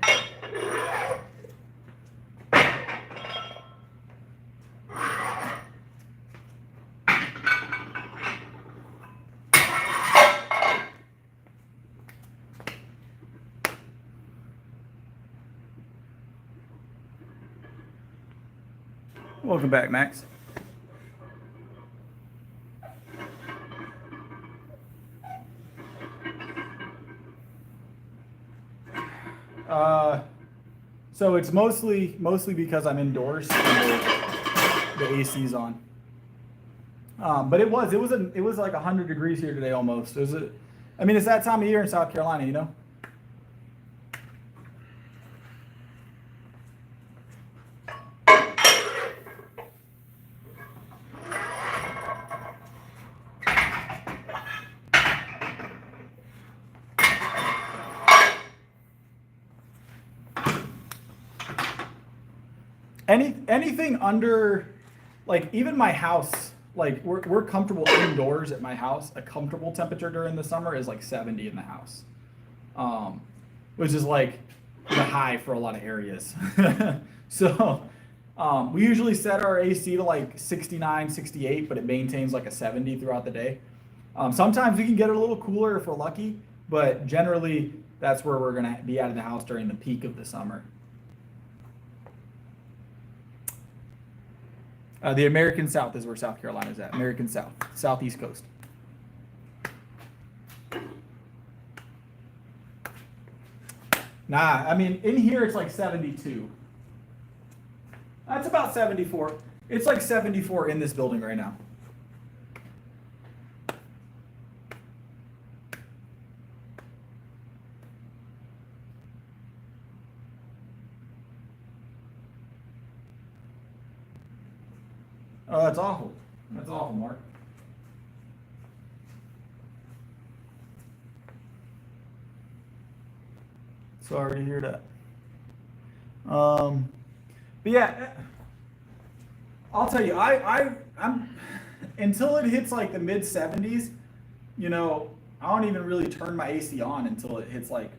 Welcome back, Max. So it's mostly because I'm indoors and the AC's on. But it was like 100 degrees here today almost. I mean, it's that time of year in South Carolina, you know. anything under, like even my house, like we're comfortable indoors at my house. A comfortable temperature during the summer is like 70 in the house, which is like the high for a lot of areas. So we usually set our AC to like 69, 68, but it maintains like a 70 throughout the day. Sometimes we can get it a little cooler if we're lucky, but generally that's where we're gonna be out of the house during the peak of the summer. The American South is where South Carolina is at. American South, Southeast coast. Nah, I mean, in here it's like 72. That's about 74. It's like 74 in this building right now. Oh, that's awful. That's awful, Mark. Sorry to hear that. But yeah, I'll tell you, I'm until it hits like the mid 70s, you know, I don't even really turn my AC on until it hits like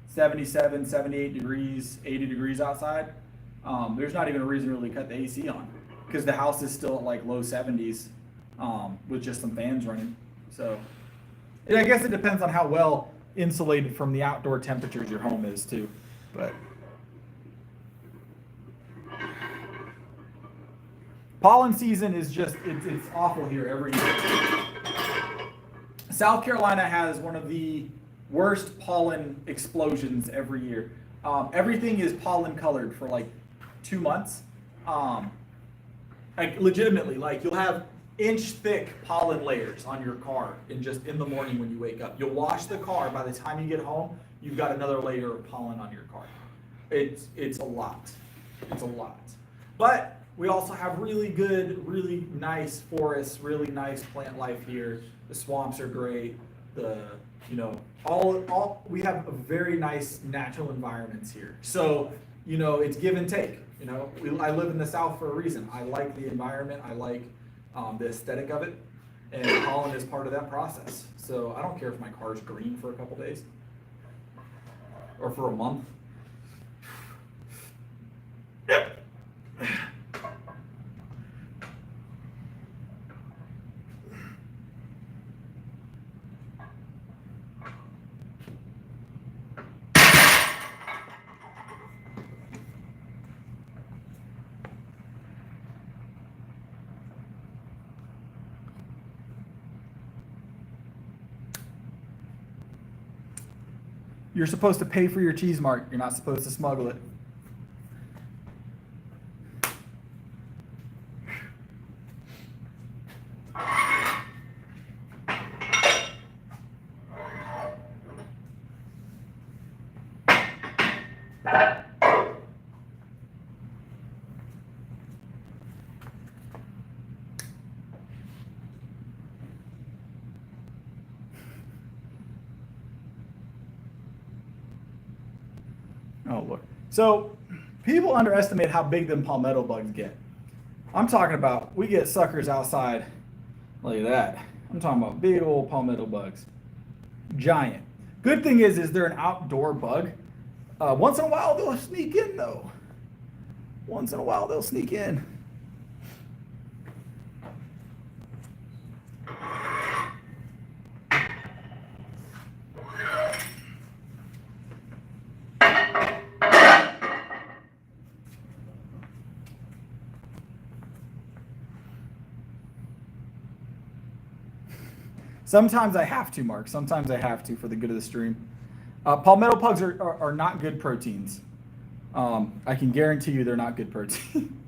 77, 78 degrees, 80 degrees outside. There's not even a reason to really cut the AC on because the house is still at like low 70s with just some fans running. So I guess it depends on how well insulated from the outdoor temperatures your home is too. But pollen season is just, it's awful here every year. South Carolina has one of the worst pollen explosions every year. Everything is pollen colored for like 2 months. Like legitimately, like you'll have inch thick pollen layers on your car in the morning when you wake up. You'll wash the car, by the time you get home, you've got another layer of pollen on your car. It's a lot. It's a lot. But we also have really good, really nice forests, really nice plant life here. The swamps are great. We have a very nice natural environments here. So, it's give and take. I live in the South for a reason. I like the environment. I like the aesthetic of it. And pollen is part of that process. So I don't care if my car's green for a couple days or for a month. You're supposed to pay for your cheese, Mark. You're not supposed to smuggle it. Oh, look. So people underestimate how big them palmetto bugs get. I'm talking about, we get suckers outside like that. I'm talking about big old palmetto bugs. Giant. Good thing is they're an outdoor bug. Once in a while they'll sneak in though. Once in a while they'll sneak in. Sometimes I have to, Mark. Sometimes I have to for the good of the stream. Palmetto bugs are not good proteins. I can guarantee you they're not good protein.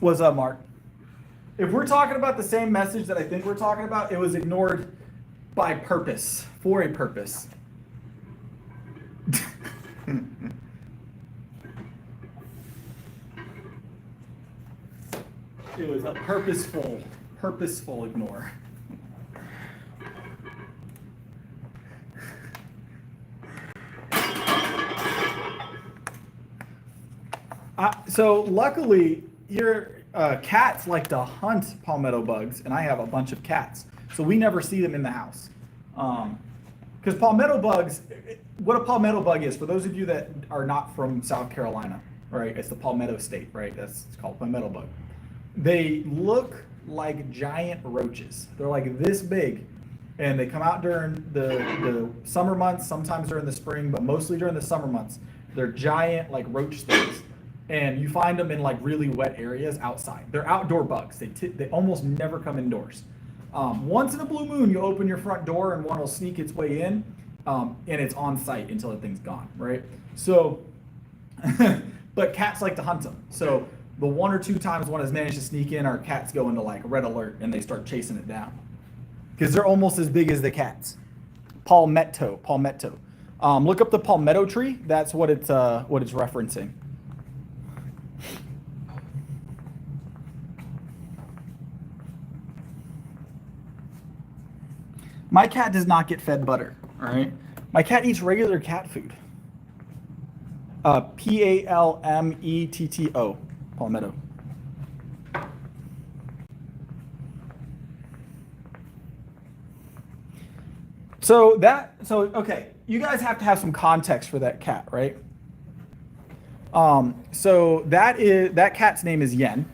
What's up, Mark? If we're talking about the same message that I think we're talking about, it was ignored by purpose, for a purpose. It was a purposeful purposeful ignore. So luckily, your cats like to hunt palmetto bugs, and I have a bunch of cats, so we never see them in the house. Because palmetto bugs, what a palmetto bug is, for those of you that are not from South Carolina, right? It's the palmetto state, right? It's called palmetto bug. They look like giant roaches. They're like this big, and they come out during the summer months, sometimes during the spring, but mostly during the summer months. They're giant like roach things. And you find them in like really wet areas outside. They're outdoor bugs. They almost never come indoors. Once in a blue moon, you open your front door and one will sneak its way in, and it's on site until the thing's gone, right? So, but cats like to hunt them. So the 1 or 2 times one has managed to sneak in, our cats go into like red alert and they start chasing it down. Because they're almost as big as the cats. Palmetto. Look up the palmetto tree. That's what it's referencing. My cat does not get fed butter, all right? My cat eats regular cat food. Palmetto, palmetto. So okay, you guys have to have some context for that cat, right? So that cat's name is Yen.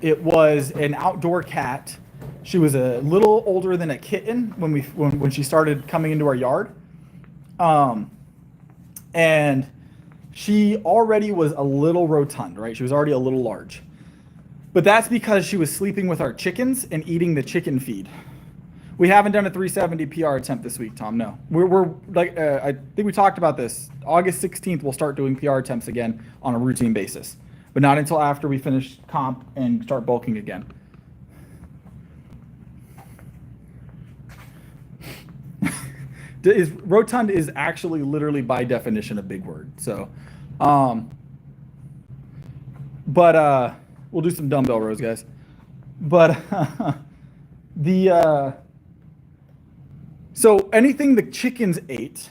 It was an outdoor cat. She was a little older than a kitten when she started coming into our yard. And she already was a little rotund, right? She was already a little large. But that's because she was sleeping with our chickens and eating the chicken feed. We haven't done a 370 PR attempt this week, Tom, no. We're like, I think we talked about this. August 16th, we'll start doing PR attempts again on a routine basis. But not until after we finish comp and start bulking again. Rotund is actually literally by definition a big word. So, but we'll do some dumbbell rows, guys. But so anything the chickens ate,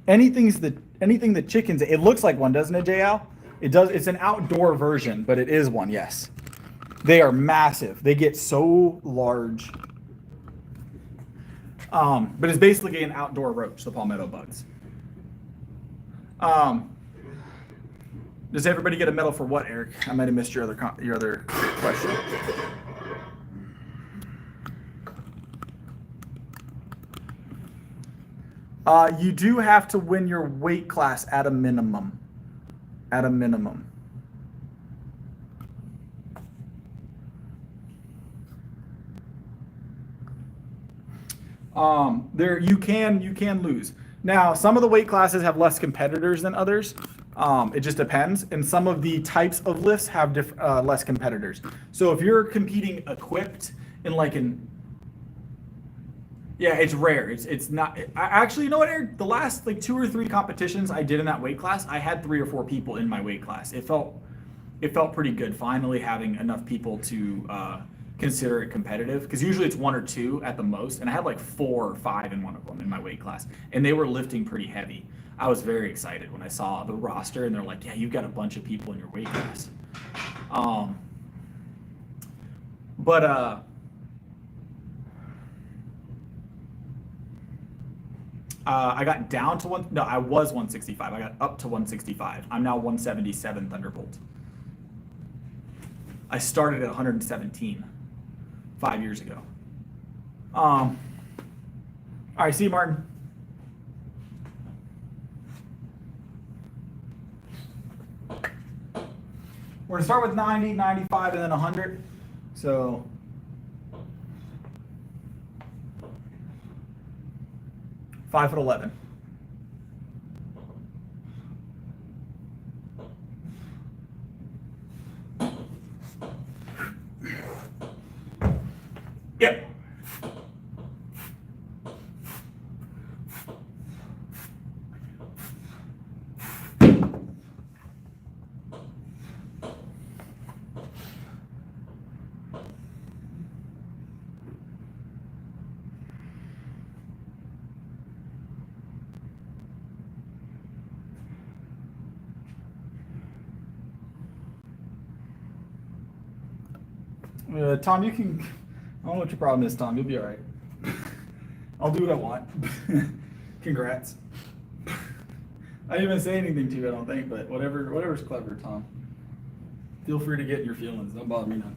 anything the chickens ate, it looks like one, doesn't it, JL? It does. It's an outdoor version, but it is one. Yes, they are massive. They get so large. But it's basically an outdoor roach, the palmetto bugs. Does everybody get a medal for what, Eric? I might have missed your other question. You do have to win your weight class at a minimum. At a minimum. There you can lose. Now, some of the weight classes have less competitors than others. It just depends. And some of the types of lifts have less competitors. So if you're competing equipped in it's rare. It's not. Actually, you know what, Eric? The last 2 or 3 competitions I did in that weight class, I had 3 or 4 people in my weight class. It felt pretty good finally having enough people to consider it competitive, because usually it's 1 or 2 at the most, and I had 4 or 5 in one of them in my weight class, and they were lifting pretty heavy. I was very excited when I saw the roster, and they're like, yeah, you've got a bunch of people in your weight class. I got down to I was 165. I got up to 165. I'm now 177 Thunderbolt. I started at 117 5 years ago. All right, see you, Martin. We're gonna start with 90, 95, and then 100. So 5'11". Yep. Tom, you can. I don't know what your problem is, Tom. You'll be all right. I'll do what I want. Congrats. I didn't even say anything to you, I don't think, but whatever's clever, Tom. Feel free to get in your feelings. Don't bother me none.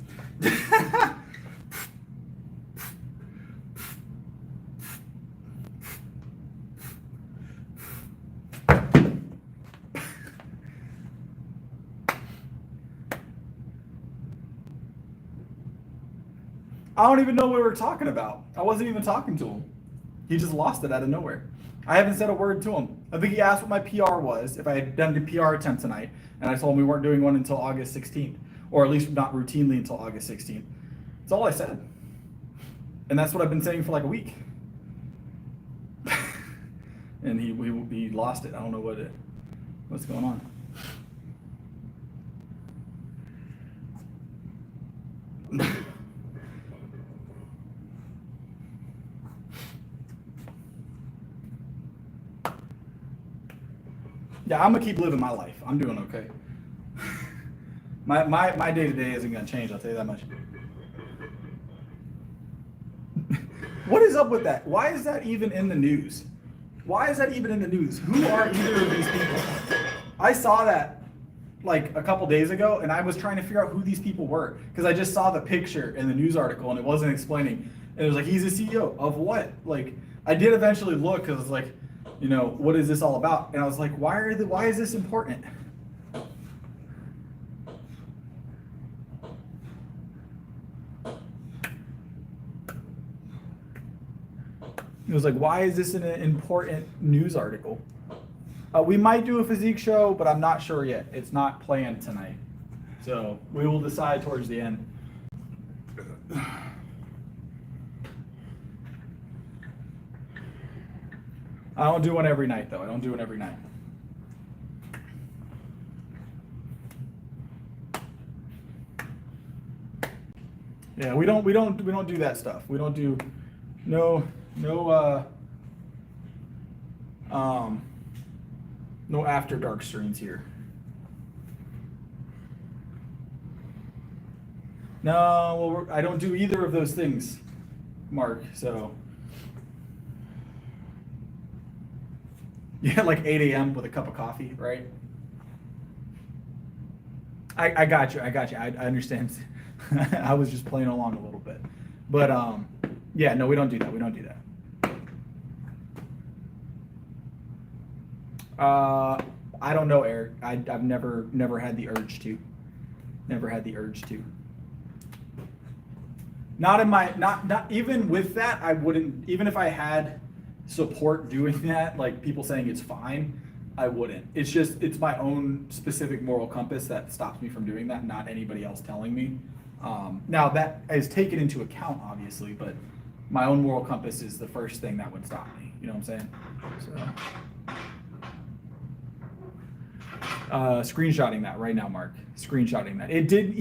I don't even know what we were talking about. I wasn't even talking to him. He just lost it out of nowhere. I haven't said a word to him. I think he asked what my PR was, if I had done the PR attempt tonight, and I told him we weren't doing one until August 16th, or at least not routinely until August 16th. That's all I said. And that's what I've been saying for like a week. And he lost it. I don't know what's going on. Yeah, I'm gonna keep living my life. I'm doing okay. My day-to-day isn't gonna change, I'll tell you that much. What is up with that? Why is that even in the news? Why is that even in the news? Who are either of these people? I saw that like a couple days ago, and I was trying to figure out who these people were, because I just saw the picture in the news article and it wasn't explaining. And it was like, he's a CEO of what? Like, I did eventually look, because it's like, you know, what is this all about? And I was like, why is this important? It was like, why is this an important news article? We might do a physique show, but I'm not sure yet. It's not planned tonight. So we will decide towards the end. I don't do one every night though. I don't do it every night. Yeah, we don't do that stuff. We don't do no after dark streams here. No, well, I don't do either of those things, Mark. So yeah, like 8 a.m. with a cup of coffee, right? I got you. I understand. I was just playing along a little bit, but yeah, no, we don't do that. We don't do that. I don't know, Eric. I've never had the urge to. Never had the urge to. Not even with that, I wouldn't. Even if I had support doing that, like people saying it's fine, I wouldn't. It's my own specific moral compass that stops me from doing that, not anybody else telling me. Now that is taken into account, obviously, but my own moral compass is the first thing that would stop me. You know what I'm saying? So, screenshotting that right now, Mark. Screenshotting that. It didn't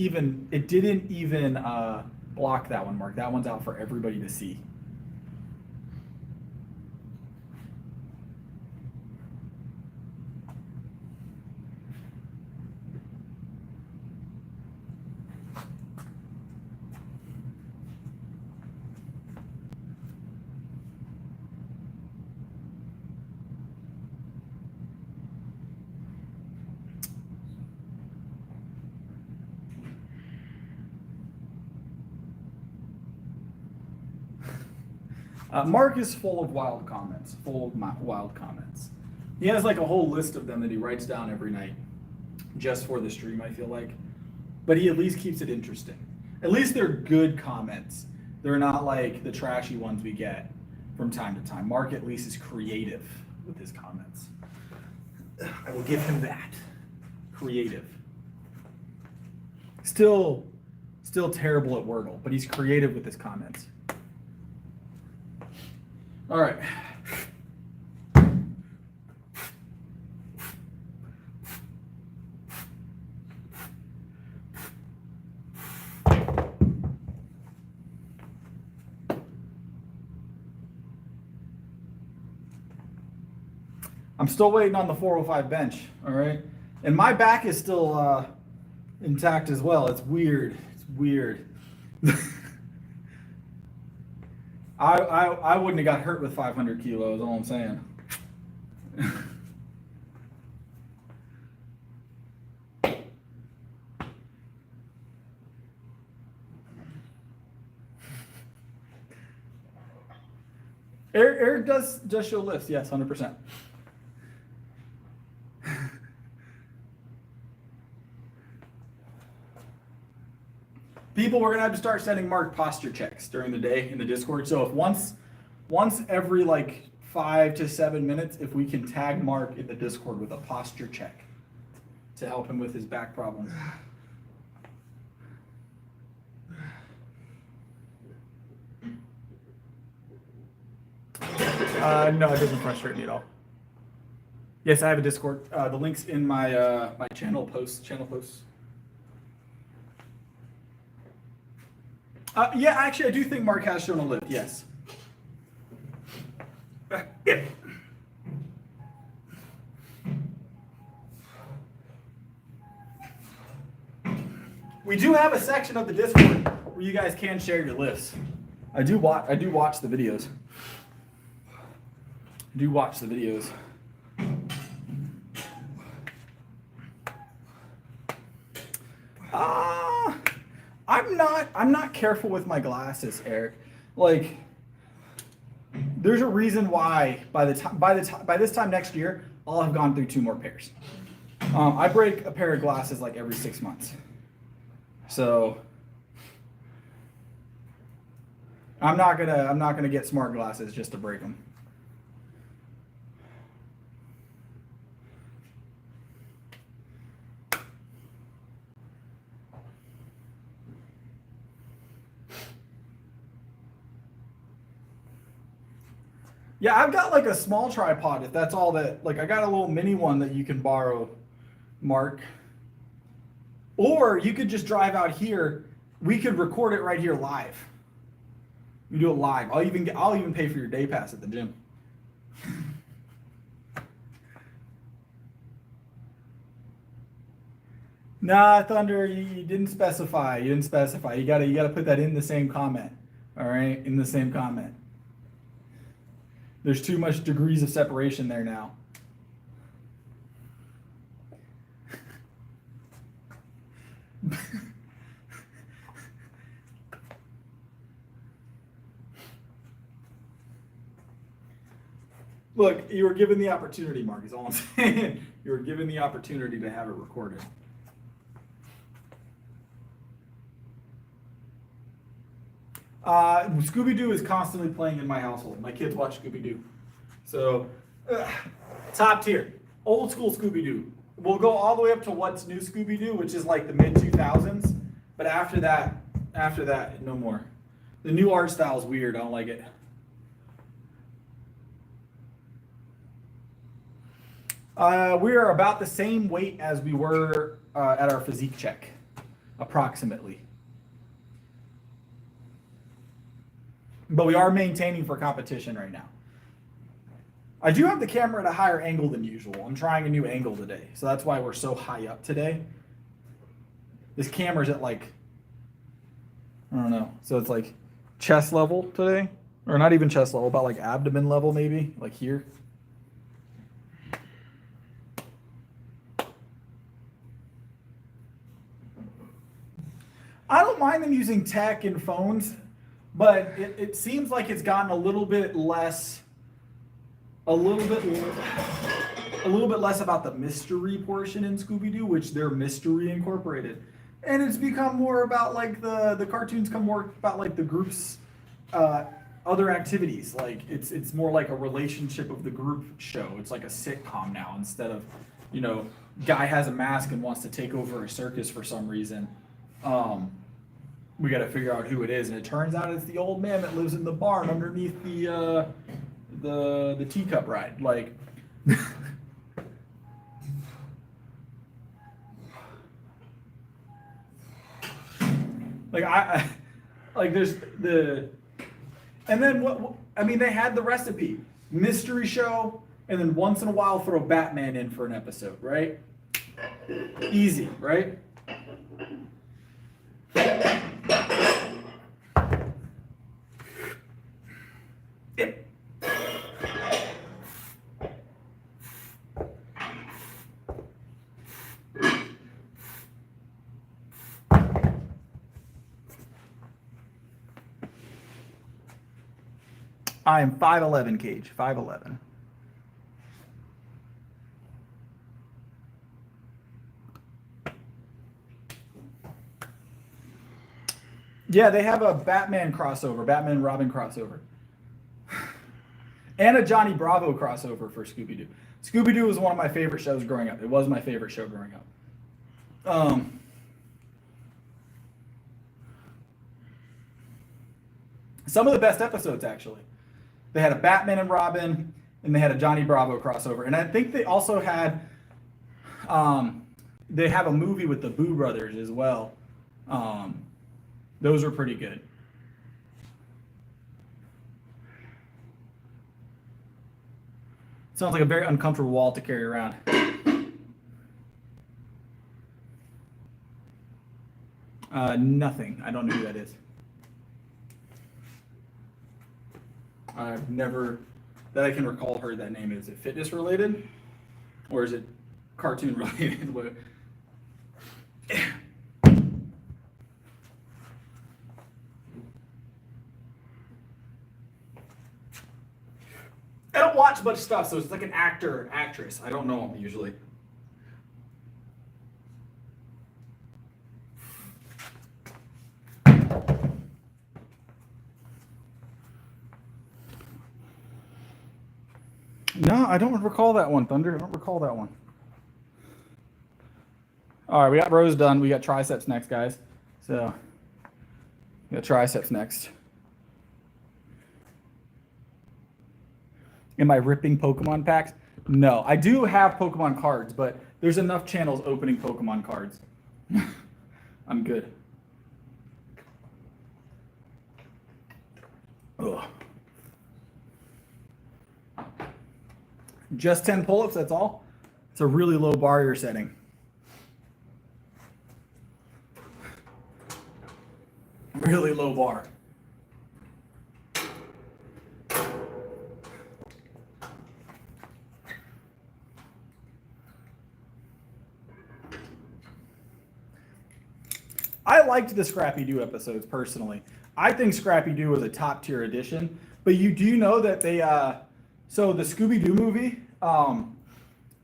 even block that one, Mark. That one's out for everybody to see. Mark is full of wild comments, wild comments. He has like a whole list of them that he writes down every night just for the stream, I feel like. But he at least keeps it interesting. At least they're good comments. They're not like the trashy ones we get from time to time. Mark at least is creative with his comments. I will give him that. Creative. Still terrible at Wordle, but he's creative with his comments. All right. I'm still waiting on the 405 bench, all right? And my back is still intact as well. It's weird. It's weird. I wouldn't have got hurt with 500 kilos, all I'm saying. Eric does just show lifts, yes, 100%. People, we're gonna have to start sending Mark posture checks during the day in the Discord. So if once every like 5 to 7 minutes, if we can tag Mark in the Discord with a posture check to help him with his back problems. No, it doesn't frustrate me at all. Yes, I have a Discord. The link's in my my channel posts. Yeah, actually, I do think Mark has shown a lift. Yes. Yeah. We do have a section of the Discord where you guys can share your lifts. I do watch the videos. I'm not careful with my glasses, Eric. Like, there's a reason why by this time next year, I'll have gone through 2 more pairs. I break a pair of glasses like every 6 months. So I'm not gonna get smart glasses just to break them. Yeah, I've got like a small tripod if that's all that, like I got a little mini one that you can borrow, Mark. Or you could just drive out here. We could record it right here live. We do it live. I'll even pay for your day pass at the gym. Nah, Thunder, you didn't specify. You gotta put that in the same comment. All right, in the same comment. There's too much degrees of separation there now. Look, you were given the opportunity, Mark, is all I'm saying. You were given the opportunity to have it recorded. Scooby-Doo is constantly playing in my household. My kids watch Scooby-Doo. So, top tier. Old school Scooby-Doo. We'll go all the way up to what's new Scooby-Doo, which is like the mid-2000s. But after that, no more. The new art style is weird. I don't like it. We are about the same weight as we were at our physique check, approximately. But we are maintaining for competition right now. I do have the camera at a higher angle than usual. I'm trying a new angle today, so that's why we're so high up today. This camera's at like, I don't know, so it's like chest level today, or not even chest level, about like abdomen level maybe, like here. I don't mind them using tech and phones, but it seems like it's gotten a little bit less about the mystery portion in Scooby-Doo, which they're mystery incorporated. And it's become more about like the cartoons come more about like the group's other activities. Like it's more like a relationship of the group show. It's like a sitcom now instead of, you know, guy has a mask and wants to take over a circus for some reason. We got to figure out who it is, and it turns out it's the old man that lives in the barn underneath the teacup ride. Like, there's the, and then what? I mean, they had the recipe, mystery show, and then once in a while throw Batman in for an episode, right? Easy, right? I am 5'11", Cage. 5'11". Yeah, they have a Batman crossover, Batman and Robin crossover. And a Johnny Bravo crossover for Scooby-Doo. Scooby-Doo was one of my favorite shows growing up. It was my favorite show growing up. Some of the best episodes, actually. They had a Batman and Robin, and they had a Johnny Bravo crossover. And I think they also had, they have a movie with the Boo Brothers as well. Those were pretty good. Sounds like a very uncomfortable wall to carry around. Nothing. I don't know who that is. I've never, that I can recall, heard that name. Is it fitness related? Or is it cartoon related? I don't watch much stuff, so it's like an actor or actress. I don't know them usually. No, I don't recall that one, Thunder. I don't recall that one. All right, we got rows done. We got triceps next, guys. So, we got triceps next. Am I ripping Pokemon packs? No, I do have Pokemon cards, but there's enough channels opening Pokemon cards. I'm good. Ugh. Just 10 pull-ups, that's all? It's a really low bar you're setting. Really low bar. I liked the Scrappy-Doo episodes personally. I think Scrappy-Doo was a top tier addition, but you do know that they, so the Scooby-Doo movie,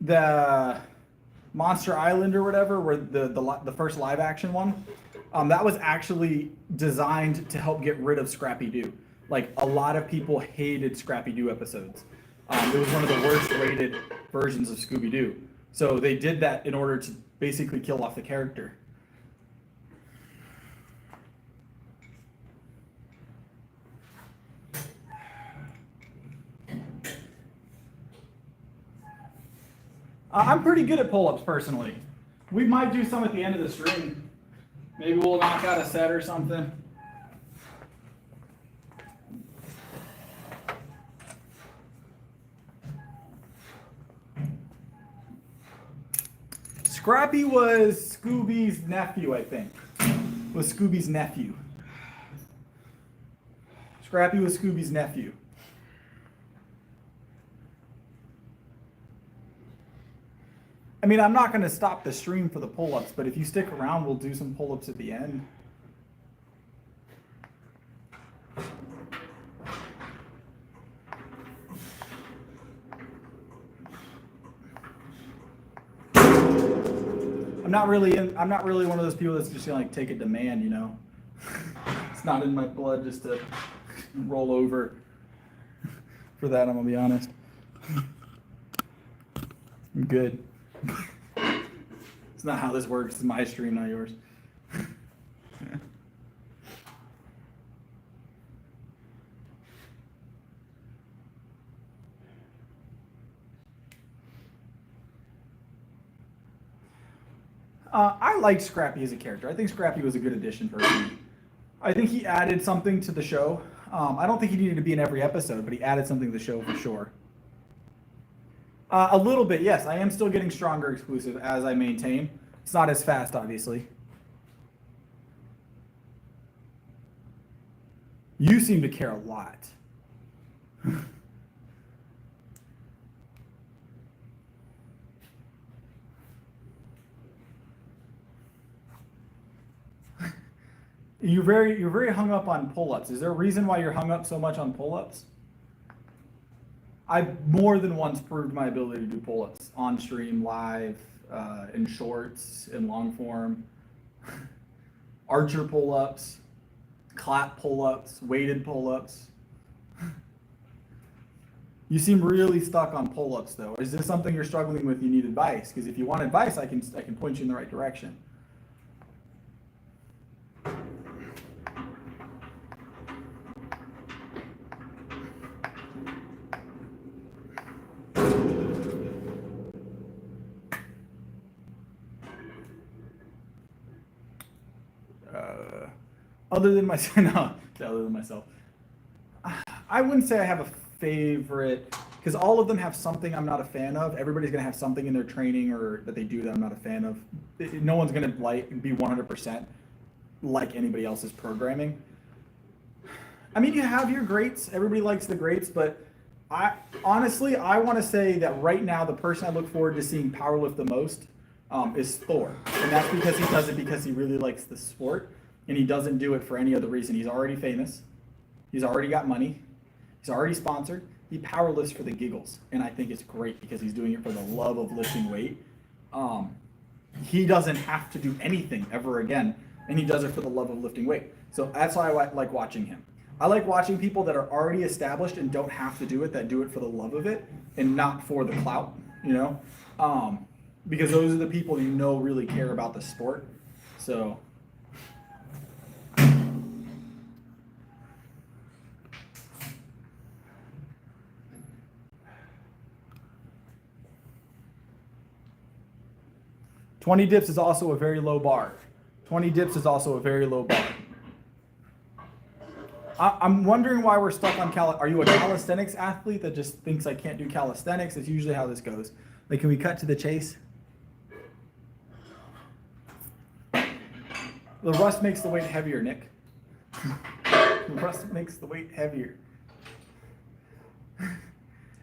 the Monster Island or whatever, where the first live action one, that was actually designed to help get rid of Scrappy-Doo. Like, a lot of people hated Scrappy-Doo episodes. It was one of the worst rated versions of Scooby-Doo. So they did that in order to basically kill off the character. I'm pretty good at pull-ups personally. We might do some at the end of the stream. Maybe we'll knock out a set or something. Scrappy was Scooby's nephew, I think. Was Scooby's nephew. Scrappy was Scooby's nephew. I mean, I'm not going to stop the stream for the pull-ups, but if you stick around, we'll do some pull-ups at the end. I'm not really one of those people that's just going to like take a demand, you know. It's not in my blood just to roll over for that, I'm going to be honest. I'm good. It's not how this works. It's my stream, not yours. Yeah. I liked Scrappy as a character. I think Scrappy was a good addition personally. I think he added something to the show. I don't think he needed to be in every episode, but he added something to the show for sure. A little bit, yes. I am still getting stronger exclusive as I maintain. It's not as fast, obviously. You seem to care a lot. You're very hung up on pull-ups. Is there a reason why you're hung up so much on pull-ups? I more than once proved my ability to do pull-ups on stream, live, in shorts, in long form, archer pull-ups, clap pull-ups, weighted pull-ups. You seem really stuck on pull-ups though. Is this something you're struggling with? You need advice? Because if you want advice, I can point you in the right direction. Other than myself, no, other than myself, I wouldn't say I have a favorite, because all of them have something I'm not a fan of. Everybody's gonna have something in their training or that they do that I'm not a fan of. No one's gonna be 100% like anybody else's programming. I mean, you have your greats. Everybody likes the greats, but I honestly want to say that right now the person I look forward to seeing powerlift the most is Thor, and that's because he does it because he really likes the sport. And he doesn't do it for any other reason. He's already famous. He's already got money. He's already sponsored. He powerlifts for the giggles. And I think it's great because he's doing it for the love of lifting weight. He doesn't have to do anything ever again. And he does it for the love of lifting weight. So that's why I like watching him. I like watching people that are already established and don't have to do it, that do it for the love of it and not for the clout, you know? Because those are the people you know really care about the sport. So... $20 dips is also a very low bar. 20 dips is also a very low bar. I'm wondering why we're stuck on Are you a calisthenics athlete that just thinks I can't do calisthenics? That's usually how this goes. Like, can we cut to the chase? The rust makes the weight heavier, Nick. The rust makes the weight heavier.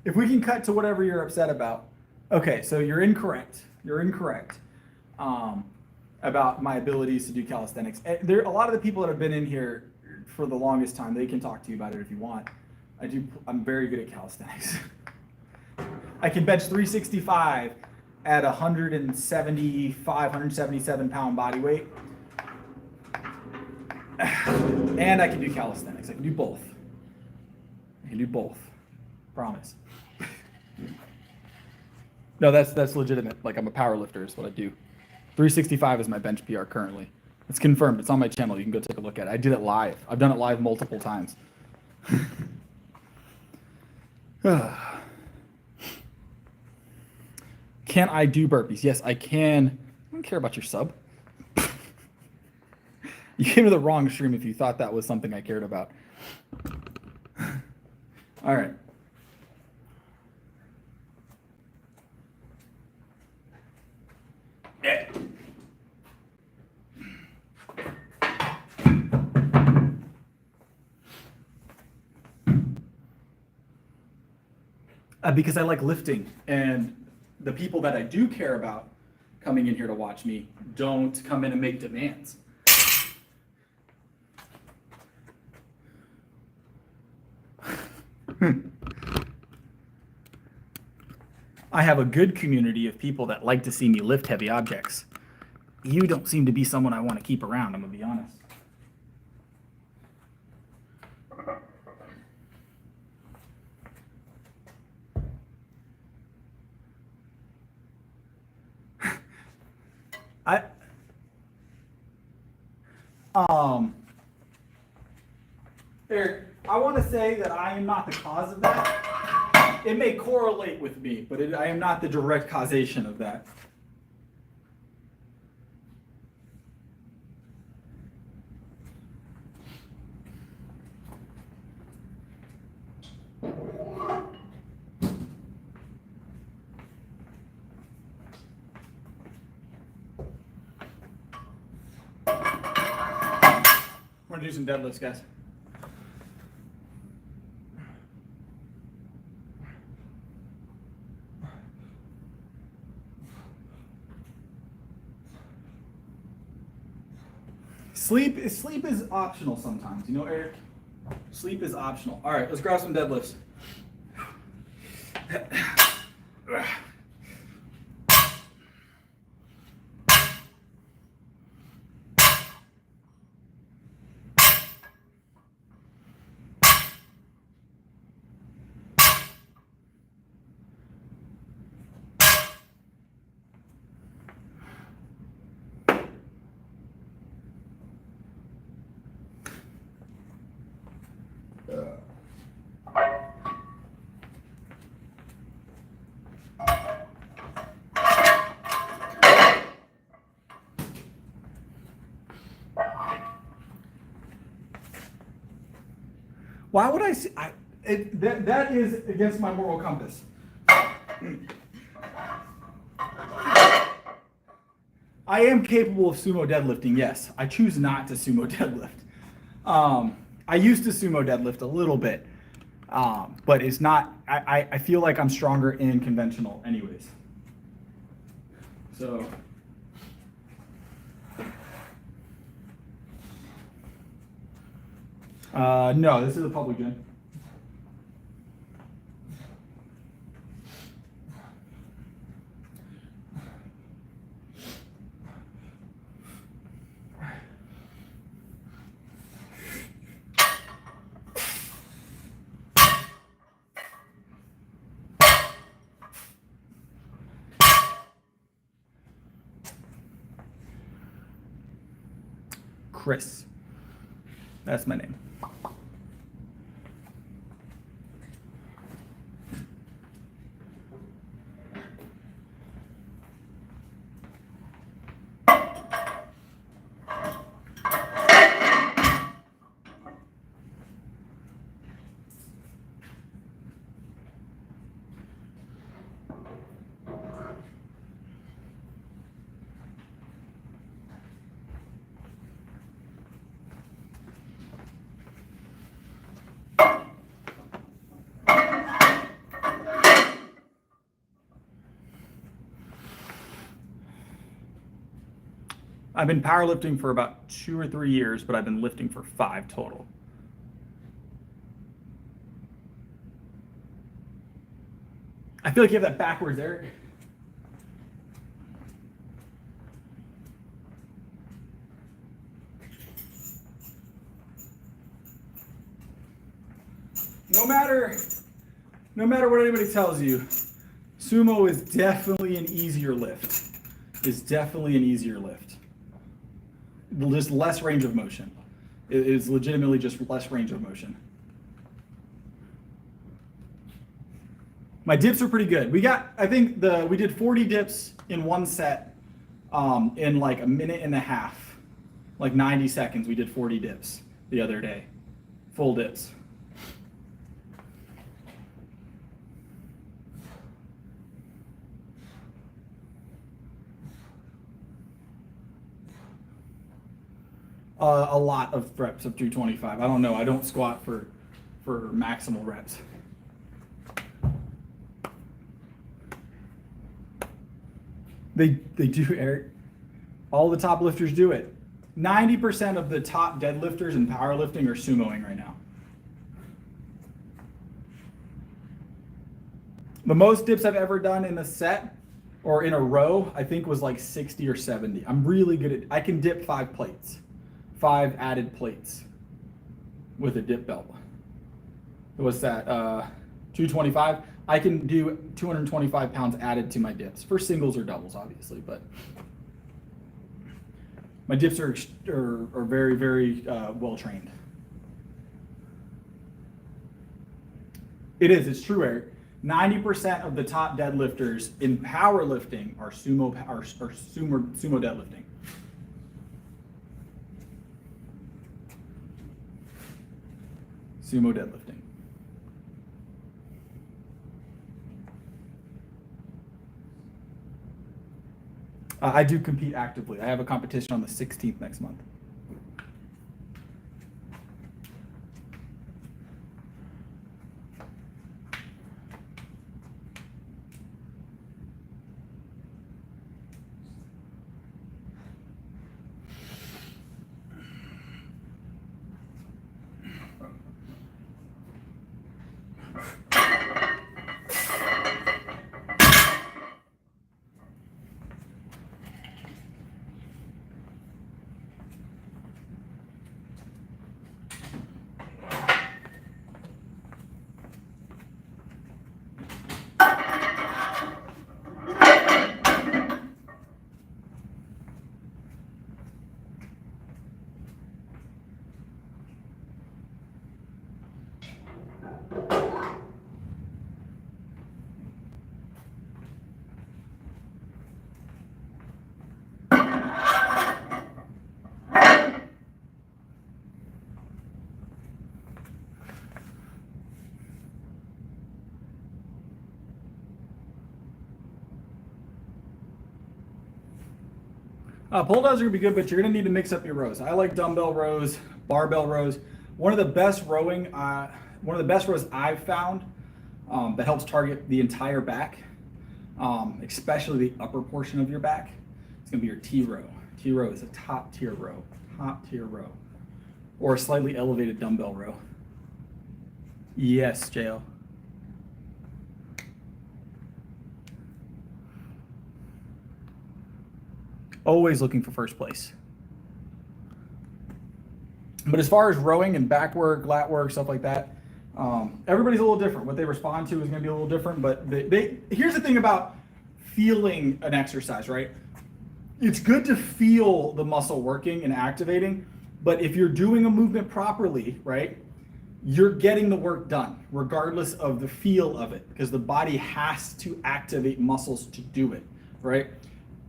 If we can cut to whatever you're upset about. Okay, so you're incorrect. You're incorrect. About my abilities to do calisthenics. A lot of the people that have been in here for the longest time, they can talk to you about it if you want. I'm very good at calisthenics. I can bench 365 at 175, 177 pound body weight. And I can do calisthenics. I can do both. I can do both. Promise. No, that's legitimate. Like, I'm a power lifter is what I do. 365 is my bench PR currently. It's confirmed. It's on my channel. You can go take a look at it. I did it live. I've done it live multiple times. Can I do burpees? Yes, I can. I don't care about your sub. You came to the wrong stream if you thought that was something I cared about. All right. Because I like lifting, and the people that I do care about coming in here to watch me don't come in and make demands. I have a good community of people that like to see me lift heavy objects. You don't seem to be someone I want to keep around, I'm gonna be honest. Eric, I want to say that I am not the cause of that. It may correlate with me, but I am not the direct causation of that. We're gonna do some deadlifts, guys. Sleep is optional sometimes, you know, Eric? Sleep is optional. All right, let's grab some deadlifts. Why would I say that is against my moral compass. I am capable of sumo deadlifting, yes. I choose not to sumo deadlift. I used to sumo deadlift a little bit, but it's not, I feel like I'm stronger in conventional anyways. So. No, this is a public gym. Chris. That's my name. I've been powerlifting for about 2 or 3 years, but I've been lifting for 5 total. I feel like you have that backwards, Eric. No matter what anybody tells you, sumo is definitely an easier lift. It's definitely an easier lift. Just less range of motion. It is legitimately just less range of motion. My dips are pretty good. I think we did 40 dips in one set in like a minute and a half, like 90 seconds. We did 40 dips the other day, full dips. A lot of reps of 225. I don't know. I don't squat for maximal reps. They do, Eric. All the top lifters do it. 90% of the top deadlifters in powerlifting are sumoing right now. The most dips I've ever done in a set or in a row, I think was like 60 or 70. I'm really good at, I can dip 5 plates. 5 added plates with a dip belt. What's that? 225. I can do 225 pounds added to my dips for singles or doubles, obviously, but my dips are very, very well trained. It is. It's true, Eric. 90% of the top deadlifters in powerlifting are sumo deadlifting. Sumo deadlifting. I do compete actively. I have a competition on the 16th next month. Pull downs are gonna be good, but you're gonna need to mix up your rows. I like dumbbell rows, barbell rows. One of the best rows I've found that helps target the entire back, especially the upper portion of your back, it's gonna be your T row. T row is a top tier row, or a slightly elevated dumbbell row. Yes, JL. Always looking for first place. But as far as rowing and back work, lat work, stuff like that, everybody's a little different. What they respond to is going to be a little different. But here's the thing about feeling an exercise, right? It's good to feel the muscle working and activating. But if you're doing a movement properly, right, you're getting the work done regardless of the feel of it, because the body has to activate muscles to do it, right?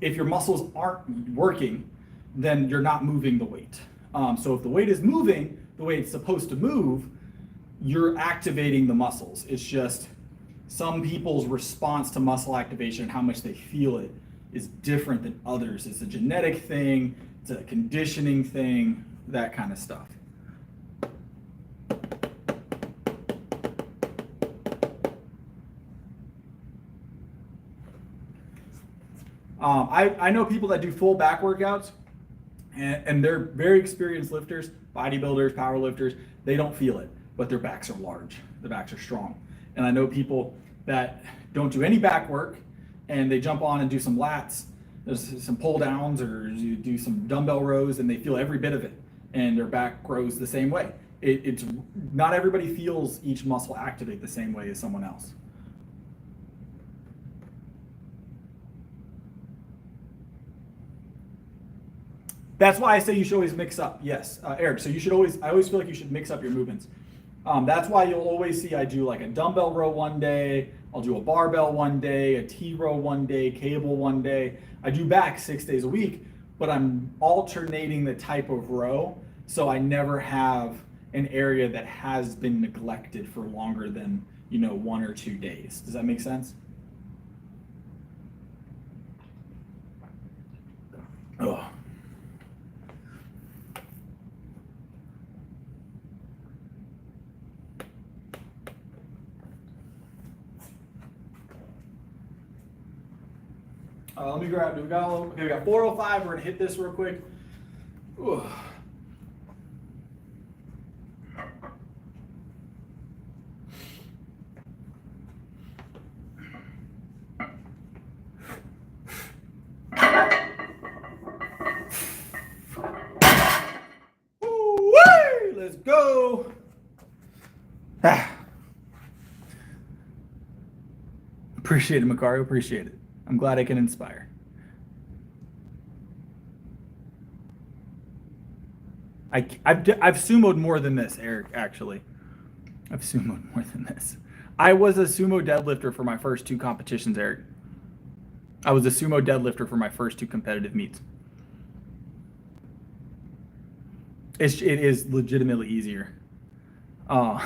If your muscles aren't working, then you're not moving the weight. So if the weight is moving the way it's supposed to move, you're activating the muscles. It's just some people's response to muscle activation, how much they feel it, is different than others. It's a genetic thing, it's a conditioning thing, that kind of stuff. I know people that do full back workouts, and they're very experienced lifters, bodybuilders, power lifters. They don't feel it, but their backs are large. Their backs are strong. And I know people that don't do any back work, and they jump on and do some lats, there's some pull downs, or you do some dumbbell rows, and they feel every bit of it, and their back grows the same way. It's not everybody feels each muscle activate the same way as someone else. That's why I say you should always mix up. Yes, Eric. So I always feel like you should mix up your movements. That's why you'll always see I do like a dumbbell row one day, I'll do a barbell one day, a T row one day, cable one day. I do back 6 days a week, but I'm alternating the type of row, so I never have an area that has been neglected for longer than 1 or 2 days. Does that make sense? Ugh. Let me grab, we got 405, we're gonna hit this real quick. Ooh. Woo-wee! Let's go. Appreciate it, Macario, appreciate it. I'm glad I can inspire. I've sumoed more than this, Eric, actually. I've sumoed more than this. I was a sumo deadlifter for my first 2 competitions, Eric. I was a sumo deadlifter for my first 2 competitive meets. It is legitimately easier. I'm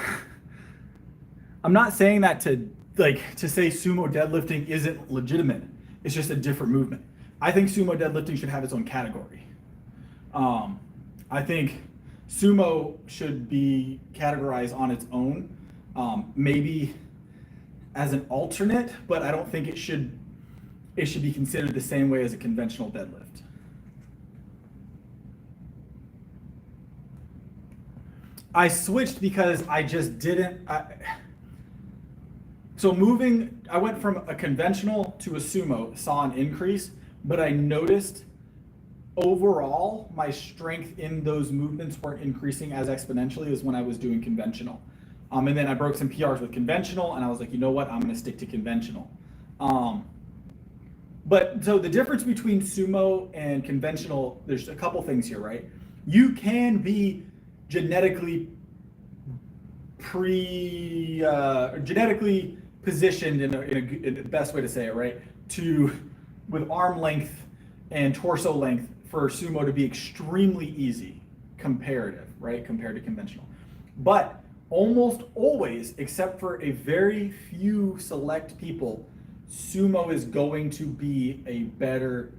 not saying that to say sumo deadlifting isn't legitimate. It's just a different movement. I think sumo deadlifting should have its own category. I think sumo should be categorized on its own, maybe as an alternate, but I don't think it should be considered the same way as a conventional deadlift. I switched because I just didn't. So I went from a conventional to a sumo, saw an increase, but I noticed overall my strength in those movements weren't increasing as exponentially as when I was doing conventional. And then I broke some PRs with conventional, and I was like, you know what, I'm gonna stick to conventional. But so the difference between sumo and conventional, there's a couple things here, right? You can be genetically positioned in the best way to say it, right? With arm length and torso length for sumo to be extremely easy compared to conventional. But almost always, except for a very few select people, sumo is going to be a better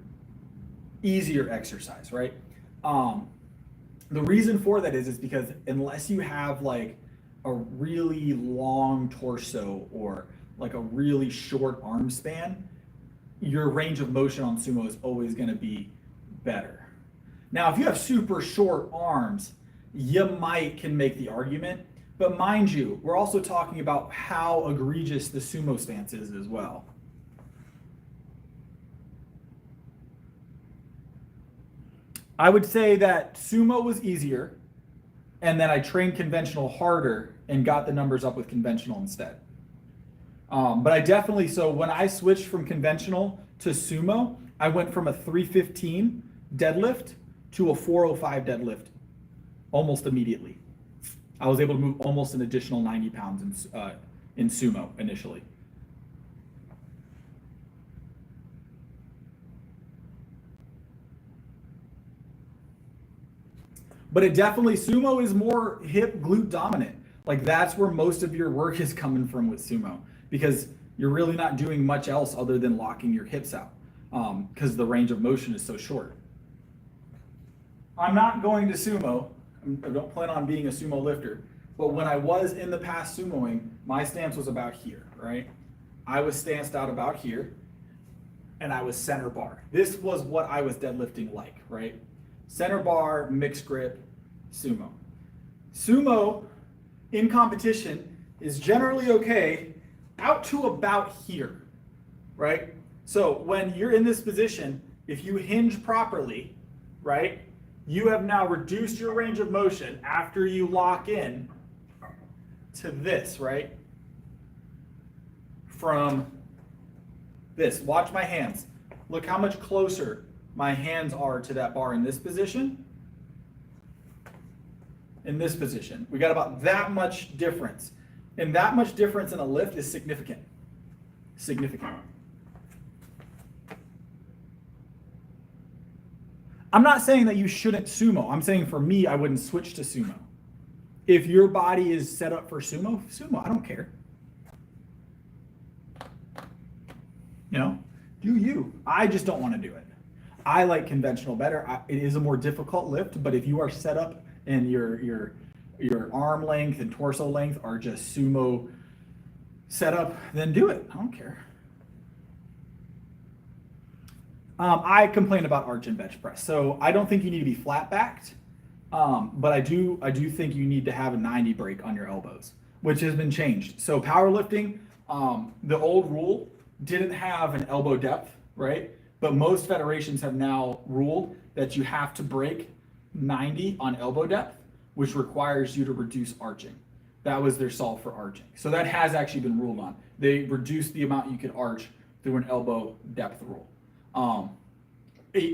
easier exercise, right? The reason for that is because unless you have like a really long torso or like a really short arm span, your range of motion on sumo is always going to be better. Now, if you have super short arms, you can make the argument, but mind you, we're also talking about how egregious the sumo stance is as well. I would say that sumo was easier, and then I trained conventional harder and got the numbers up with conventional instead. But I definitely, so when I switched from conventional to sumo, I went from a 315 deadlift to a 405 deadlift almost immediately. I was able to move almost an additional 90 pounds in sumo initially. But it definitely, sumo is more hip glute dominant. Like that's where most of your work is coming from with sumo, because you're really not doing much else other than locking your hips out, because the range of motion is so short. I'm not going to sumo. I don't plan on being a sumo lifter, but when I was in the past sumoing, my stance was about here, right? I was stanced out about here, and I was center bar. This was what I was deadlifting like, right? Center bar, mixed grip, sumo. Sumo in competition is generally okay out to about here, right? So when you're in this position, if you hinge properly, right, you have now reduced your range of motion after you lock in to this, right? From this. Watch my hands. Look how much closer my hands are to that bar in this position. In this position. We got about that much difference. And that much difference in a lift is significant. Significant. I'm not saying that you shouldn't sumo. I'm saying for me, I wouldn't switch to sumo. If your body is set up for sumo, sumo, I don't care. You know, do you. I just don't want to do it. I like conventional better. It is a more difficult lift, but if you are set up and your arm length and torso length are just sumo set up, then do it. I don't care. I complain about arch and bench press. So I don't think you need to be flat backed, but I do think you need to have a 90 break on your elbows, which has been changed. So powerlifting, the old rule didn't have an elbow depth, right? But most federations have now ruled that you have to break 90 on elbow depth, which requires you to reduce arching. That was their solve for arching. So that has actually been ruled on. They reduced the amount you could arch through an elbow depth rule.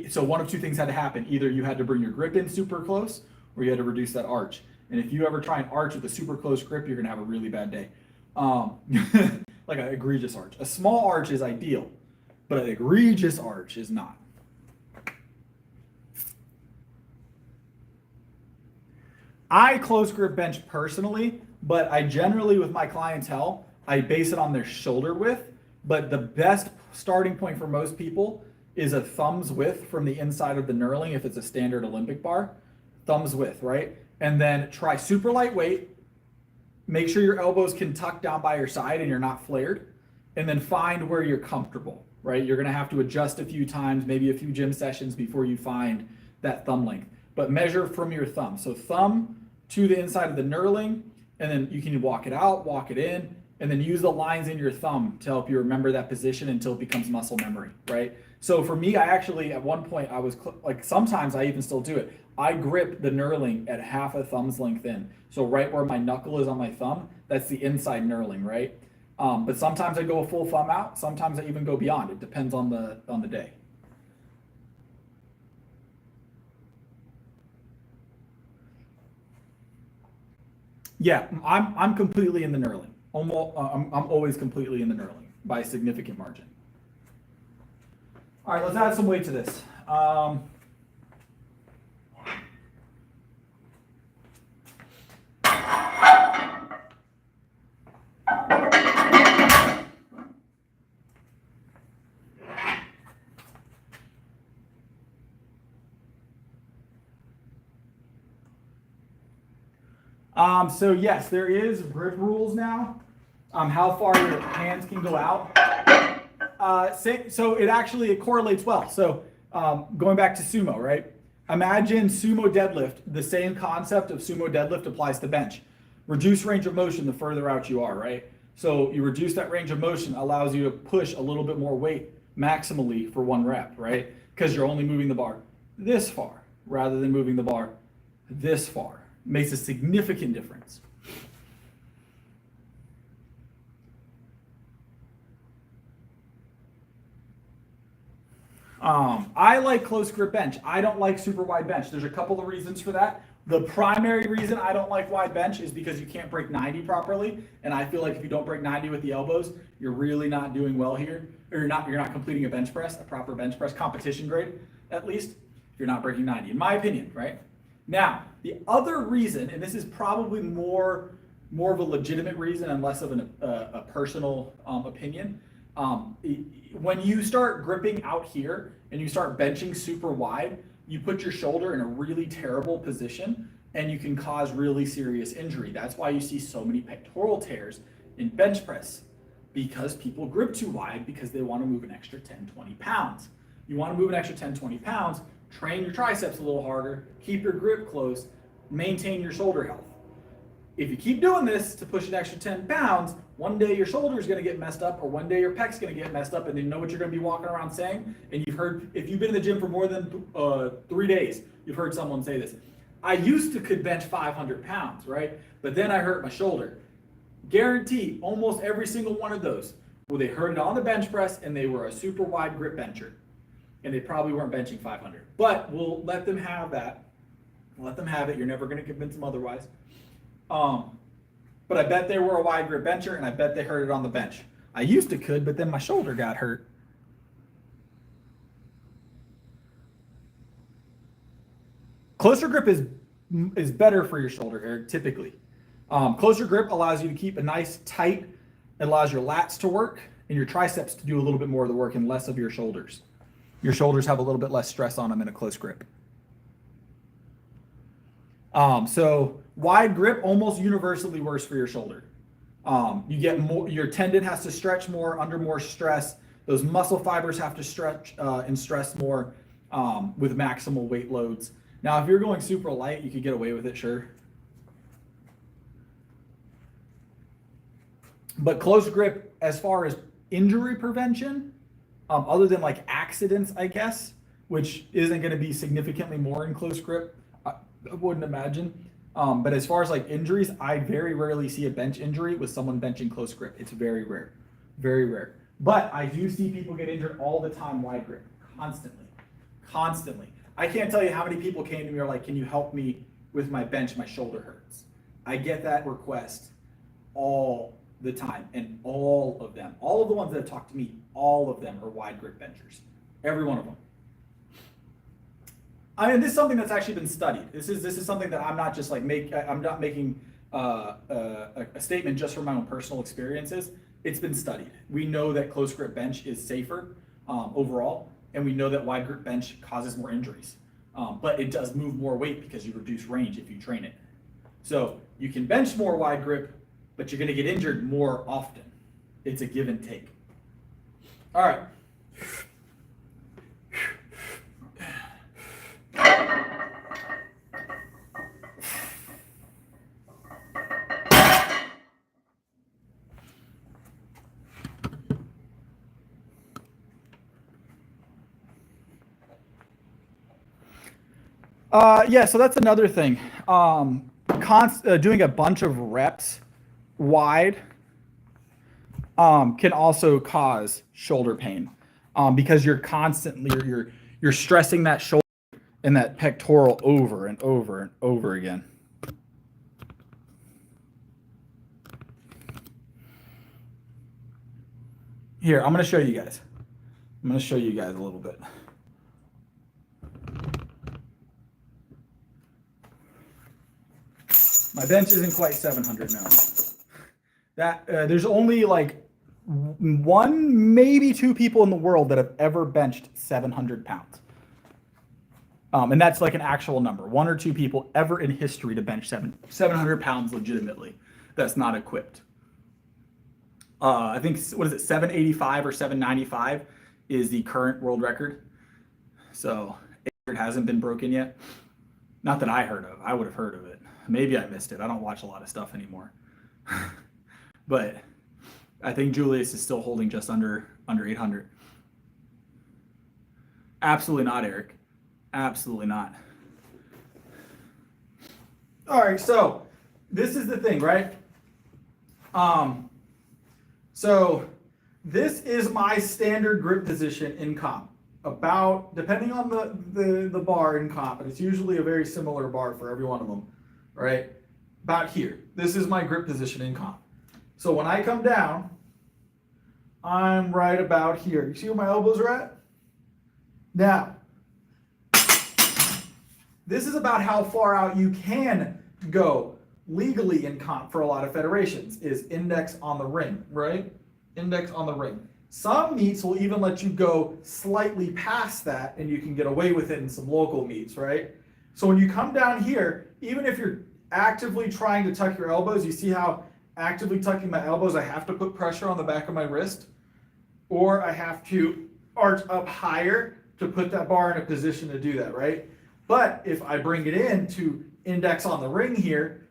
So one of two things had to happen. Either you had to bring your grip in super close, or you had to reduce that arch. And if you ever try and arch with a super close grip, you're gonna have a really bad day. Like an egregious arch. A small arch is ideal, but an egregious arch is not. I close grip bench personally, but I generally, with my clientele, I base it on their shoulder width. But the best starting point for most people is a thumb's width from the inside of the knurling, if it's a standard Olympic bar. Thumb's width, right? And then try super lightweight. Make sure your elbows can tuck down by your side and you're not flared. And then find where you're comfortable, right? You're gonna have to adjust a few times, maybe a few gym sessions before you find that thumb length. But measure from your thumb. So thumb to the inside of the knurling, and then you can walk it out, walk it in, and then use the lines in your thumb to help you remember that position until it becomes muscle memory, right? So for me, I actually, at one point, I was like, sometimes I even still do it. I grip the knurling at half a thumb's length in. So right where my knuckle is on my thumb, that's the inside knurling, right? But sometimes I go a full thumb out. Sometimes I even go beyond. It depends on the day. Yeah, I'm completely in the knurling. Almost, I'm always completely in the knurling by a significant margin. All right, let's add some weight to this. So yes, there is grip rules now. How far your hands can go out. So it correlates well. So going back to sumo, right? Imagine sumo deadlift. The same concept of sumo deadlift applies to bench. Reduce range of motion the further out you are, right? So you reduce that range of motion, allows you to push a little bit more weight maximally for one rep, right? Because you're only moving the bar this far rather than moving the bar this far. Makes a significant difference. I like close grip bench. I don't like super wide bench. There's a couple of reasons for that. The primary reason I don't like wide bench is because you can't break 90 properly. And I feel like if you don't break 90 with the elbows, you're really not doing well here. Or you're not completing a bench press, a proper bench press, competition grade, at least, if you're not breaking 90, in my opinion, right? Now, the other reason, and this is probably more of a legitimate reason and less of a personal opinion, when you start gripping out here and you start benching super wide, you put your shoulder in a really terrible position and you can cause really serious injury. That's why you see so many pectoral tears in bench press, because people grip too wide because they want to move an extra 10, 20 pounds. You want to move an extra 10, 20 pounds, train your triceps a little harder, keep your grip close, maintain your shoulder health. If you keep doing this to push an extra 10 pounds, one day your shoulder is going to get messed up, or one day your pec's going to get messed up, and you know what you're going to be walking around saying. And you've heard, if you've been in the gym for more than 3 days, you've heard someone say this. I used to could bench 500 pounds, right? But then I hurt my shoulder. Guarantee almost every single one of those, well, they heard it on the bench press and they were a super wide grip bencher. And they probably weren't benching 500. But we'll let them have that. Let them have it. You're never going to convince them otherwise. But I bet they were a wide grip bencher, and I bet they heard it on the bench. I used to could, but then my shoulder got hurt. Closer grip is better for your shoulder, Eric, typically. Closer grip allows you to keep a nice tight, it allows your lats to work and your triceps to do a little bit more of the work and less of your shoulders. Your shoulders have a little bit less stress on them in a close grip. So wide grip, almost universally worse for your shoulder. You get more, your tendon has to stretch more under more stress. Those muscle fibers have to stretch and stress more with maximal weight loads. Now, if you're going super light, you could get away with it, sure. But close grip, as far as injury prevention, other than like accidents, I guess, which isn't going to be significantly more in close grip, I wouldn't imagine. But as far as like injuries, I very rarely see a bench injury with someone benching close grip. It's very rare, very rare. But I do see people get injured all the time wide grip, constantly. I can't tell you how many people came to me and are like, can you help me with my bench? My shoulder hurts. I get that request all the time, and all of the ones that have talked to me, all of them are wide grip benchers. Every one of them. I mean, this is something that's actually been studied. This is something that I'm not just like I'm not making a statement just from my own personal experiences. It's been studied. We know that close grip bench is safer overall, and we know that wide grip bench causes more injuries. But it does move more weight because you reduce range if you train it. So you can bench more wide grip, but you're going to get injured more often. It's a give and take. All right. Yeah, so that's another thing. Doing a bunch of reps wide can also cause shoulder pain because you're constantly you're stressing that shoulder and that pectoral over and over and over again. Here, I'm going to show you guys. I'm going to show you guys a little bit. My bench isn't quite 700 now. There's only like one, maybe two people in the world that have ever benched 700 pounds. And that's like an actual number. 1 or 2 people ever in history to bench 700 pounds legitimately. That's not equipped. I think, what is it, 785 or 795 is the current world record. So it hasn't been broken yet. Not that I heard of. I would have heard of it. Maybe I missed it. I don't watch a lot of stuff anymore. But I think Julius is still holding just under 800. Absolutely not, Eric. Absolutely not. All right, so this is the thing, right? So this is my standard grip position in comp. About, depending on the bar in comp, and it's usually a very similar bar for every one of them, right? About here. This is my grip position in comp. So when I come down, I'm right about here. You see where my elbows are at? Now, this is about how far out you can go legally in comp for a lot of federations, is index on the ring, right? Index on the ring. Some meets will even let you go slightly past that and you can get away with it in some local meets, right? So when you come down here, even if you're actively trying to tuck your elbows, you see how actively tucking my elbows, I have to put pressure on the back of my wrist, or I have to arch up higher to put that bar in a position to do that, right? But if I bring it in to index on the ring here,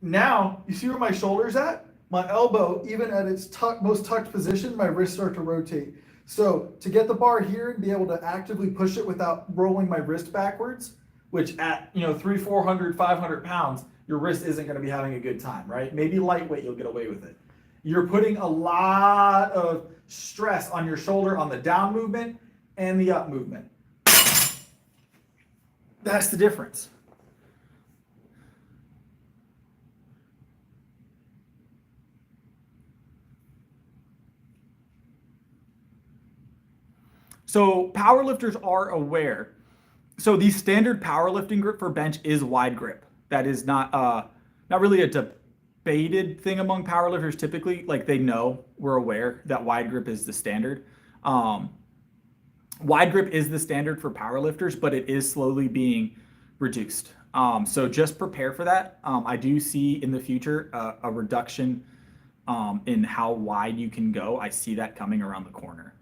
now you see where my shoulder's at? My elbow, even at its most tucked position, my wrists start to rotate. So to get the bar here and be able to actively push it without rolling my wrist backwards, which at 300, 400, 500 pounds, your wrist isn't going to be having a good time, right? Maybe lightweight, you'll get away with it. You're putting a lot of stress on your shoulder on the down movement and the up movement. That's the difference. So powerlifters are aware. So the standard powerlifting grip for bench is wide grip. That is not really a debated thing among powerlifters typically. Like, they know, we're aware that wide grip is the standard. Wide grip is the standard for powerlifters, but it is slowly being reduced. So just prepare for that. I do see in the future a reduction in how wide you can go. I see that coming around the corner.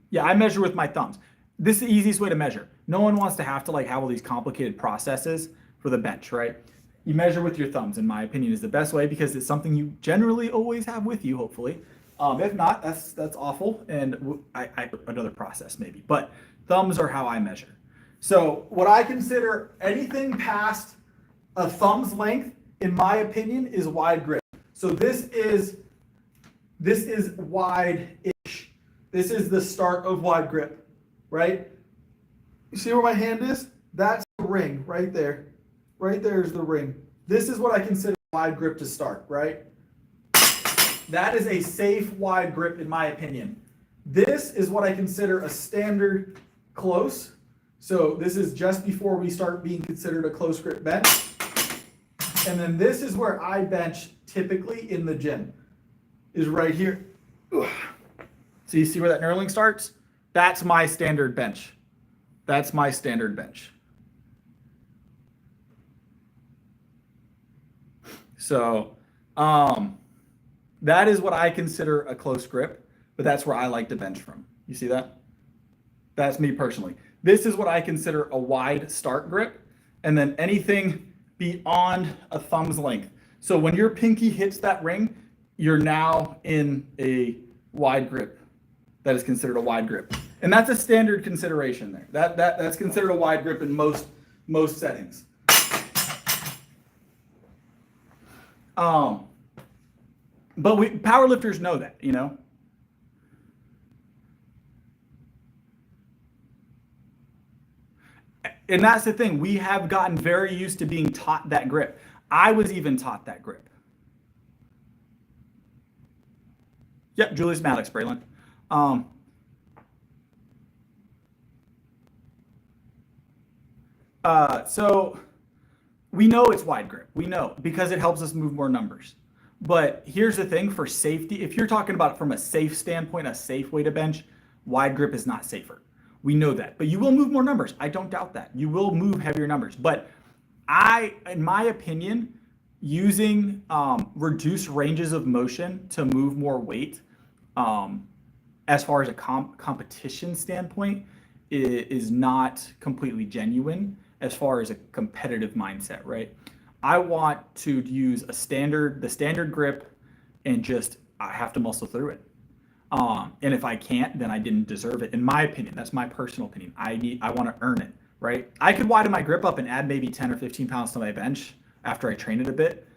Yeah, I measure with my thumbs. This is the easiest way to measure. No one wants to have to have all these complicated processes for the bench, right? You measure with your thumbs, in my opinion, is the best way, because it's something you generally always have with you, hopefully. If not, that's awful, and I another process maybe. But thumbs are how I measure. So what I consider anything past a thumb's length, in my opinion, is wide grip. So this is wide-ish. This is the start of wide grip, right? You see where my hand is? That's the ring right there. Right there is the ring. This is what I consider wide grip to start, right? That is a safe wide grip in my opinion. This is what I consider a standard close. So this is just before we start being considered a close grip bench. And then this is where I bench typically in the gym, is right here. So you see where that knurling starts? That's my standard bench. That's my standard bench. So that is what I consider a close grip, but that's where I like to bench from. You see that? That's me personally. This is what I consider a wide start grip, and then anything beyond a thumb's length. So when your pinky hits that ring, you're now in a wide grip. That is considered a wide grip. And that's a standard consideration there. That's considered a wide grip in most settings. But powerlifters know that, And that's the thing. We have gotten very used to being taught that grip. I was even taught that grip. Yep, Julius Maddox, Braylon. So we know it's wide grip. We know, because it helps us move more numbers. But here's the thing, for safety, if you're talking about it from a safe standpoint, a safe way to bench, wide grip is not safer. We know that. But you will move more numbers. I don't doubt that. You will move heavier numbers. But in my opinion, using reduced ranges of motion to move more weight, as far as a competition standpoint, is not completely genuine as far as a competitive mindset, right? I want to use the standard grip, and just I have to muscle through it. And if I can't, then I didn't deserve it. In my opinion, that's my personal opinion. I want to earn it, right? I could widen my grip up and add maybe 10 or 15 pounds to my bench after I train it a bit.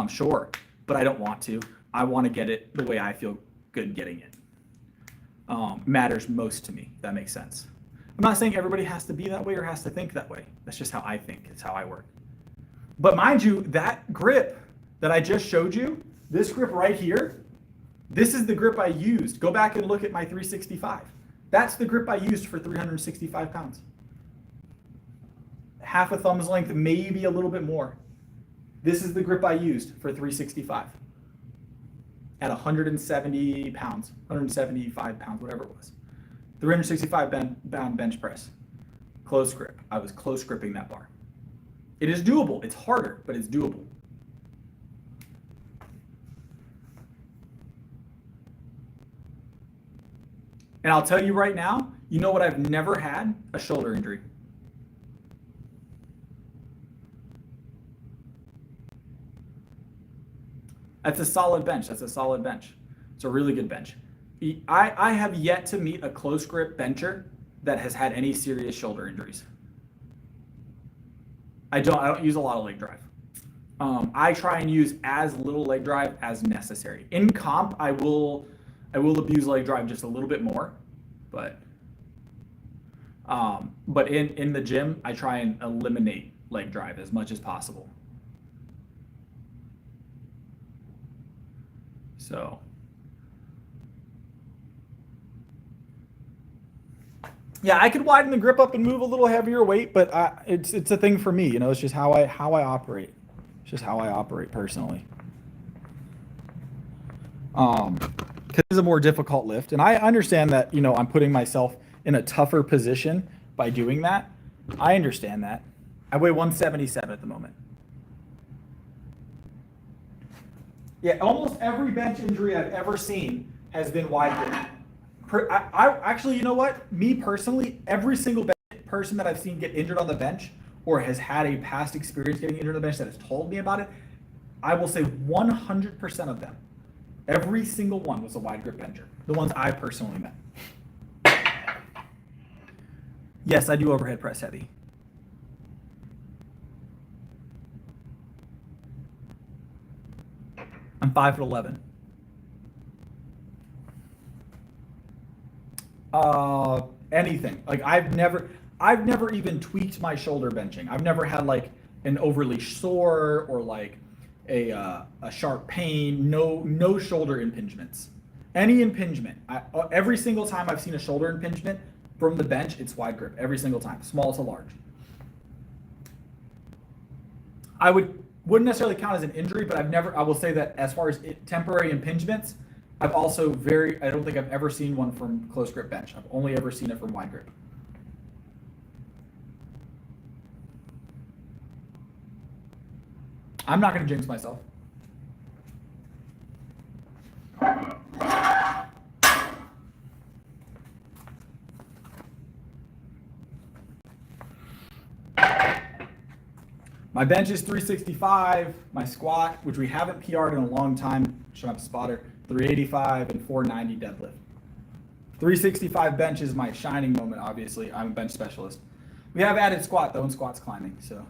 Sure, but I don't want to. I want to get it the way I feel good getting it. Matters most to me. If that makes sense. I'm not saying everybody has to be that way or has to think that way. That's just how I think. It's how I work. But mind you, that grip that I just showed you, this grip right here, this is the grip I used. Go back and look at my 365. That's the grip I used for 365 pounds. Half a thumb's length, maybe a little bit more. This is the grip I used for 365 at 170 pounds, 175 pounds, whatever it was. 365 pound bench press, close grip. I was close gripping that bar. It is doable. It's harder, but it's doable. And I'll tell you right now, you know what I've never had? A shoulder injury. That's a solid bench. That's a solid bench. It's a really good bench. I have yet to meet a close grip bencher that has had any serious shoulder injuries. I don't use a lot of leg drive. I try and use as little leg drive as necessary. In comp, I will abuse leg drive just a little bit more, but in the gym, I try and eliminate leg drive as much as possible. So, yeah, I could widen the grip up and move a little heavier weight, but it's a thing for me. You know, it's just how I operate. It's just how I operate personally. Because it's a more difficult lift, and I understand that. You know, I'm putting myself in a tougher position by doing that. I understand that. I weigh 177 at the moment. Yeah, almost every bench injury I've ever seen has been wide grip. I actually, you know what? Me personally, every single person that I've seen get injured on the bench or has had a past experience getting injured on the bench that has told me about it, I will say 100% of them, every single one was a wide grip bencher. The ones I personally met. Yes, I do overhead press heavy. I'm 5'11". Anything. Like I've never even tweaked my shoulder benching. I've never had like an overly sore or like a sharp pain. No shoulder impingements. Any impingement. Every single time I've seen a shoulder impingement from the bench, it's wide grip. Every single time, small to large. I wouldn't necessarily count as an injury, but I will say that as far as temporary impingements, I don't think I've ever seen one from close grip bench. I've only ever seen it from wide grip. I'm not going to jinx myself. My bench is 365, my squat, which we haven't PR'd in a long time, shut up spotter, 385 and 490 deadlift. 365 bench is my shining moment, obviously. I'm a bench specialist. We have added squat though, and squat's climbing, so.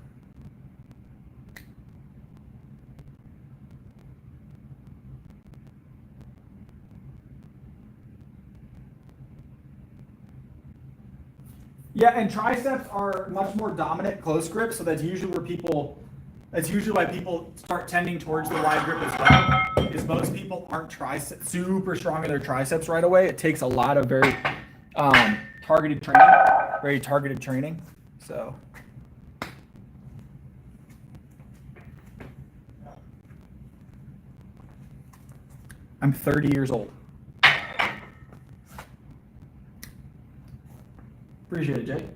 Yeah, and triceps are much more dominant close grip, so that's usually why people start tending towards the wide grip as well, is most people aren't super strong in their triceps right away. It takes a lot of very targeted training, so. I'm 30 years old. Appreciate it, Jay.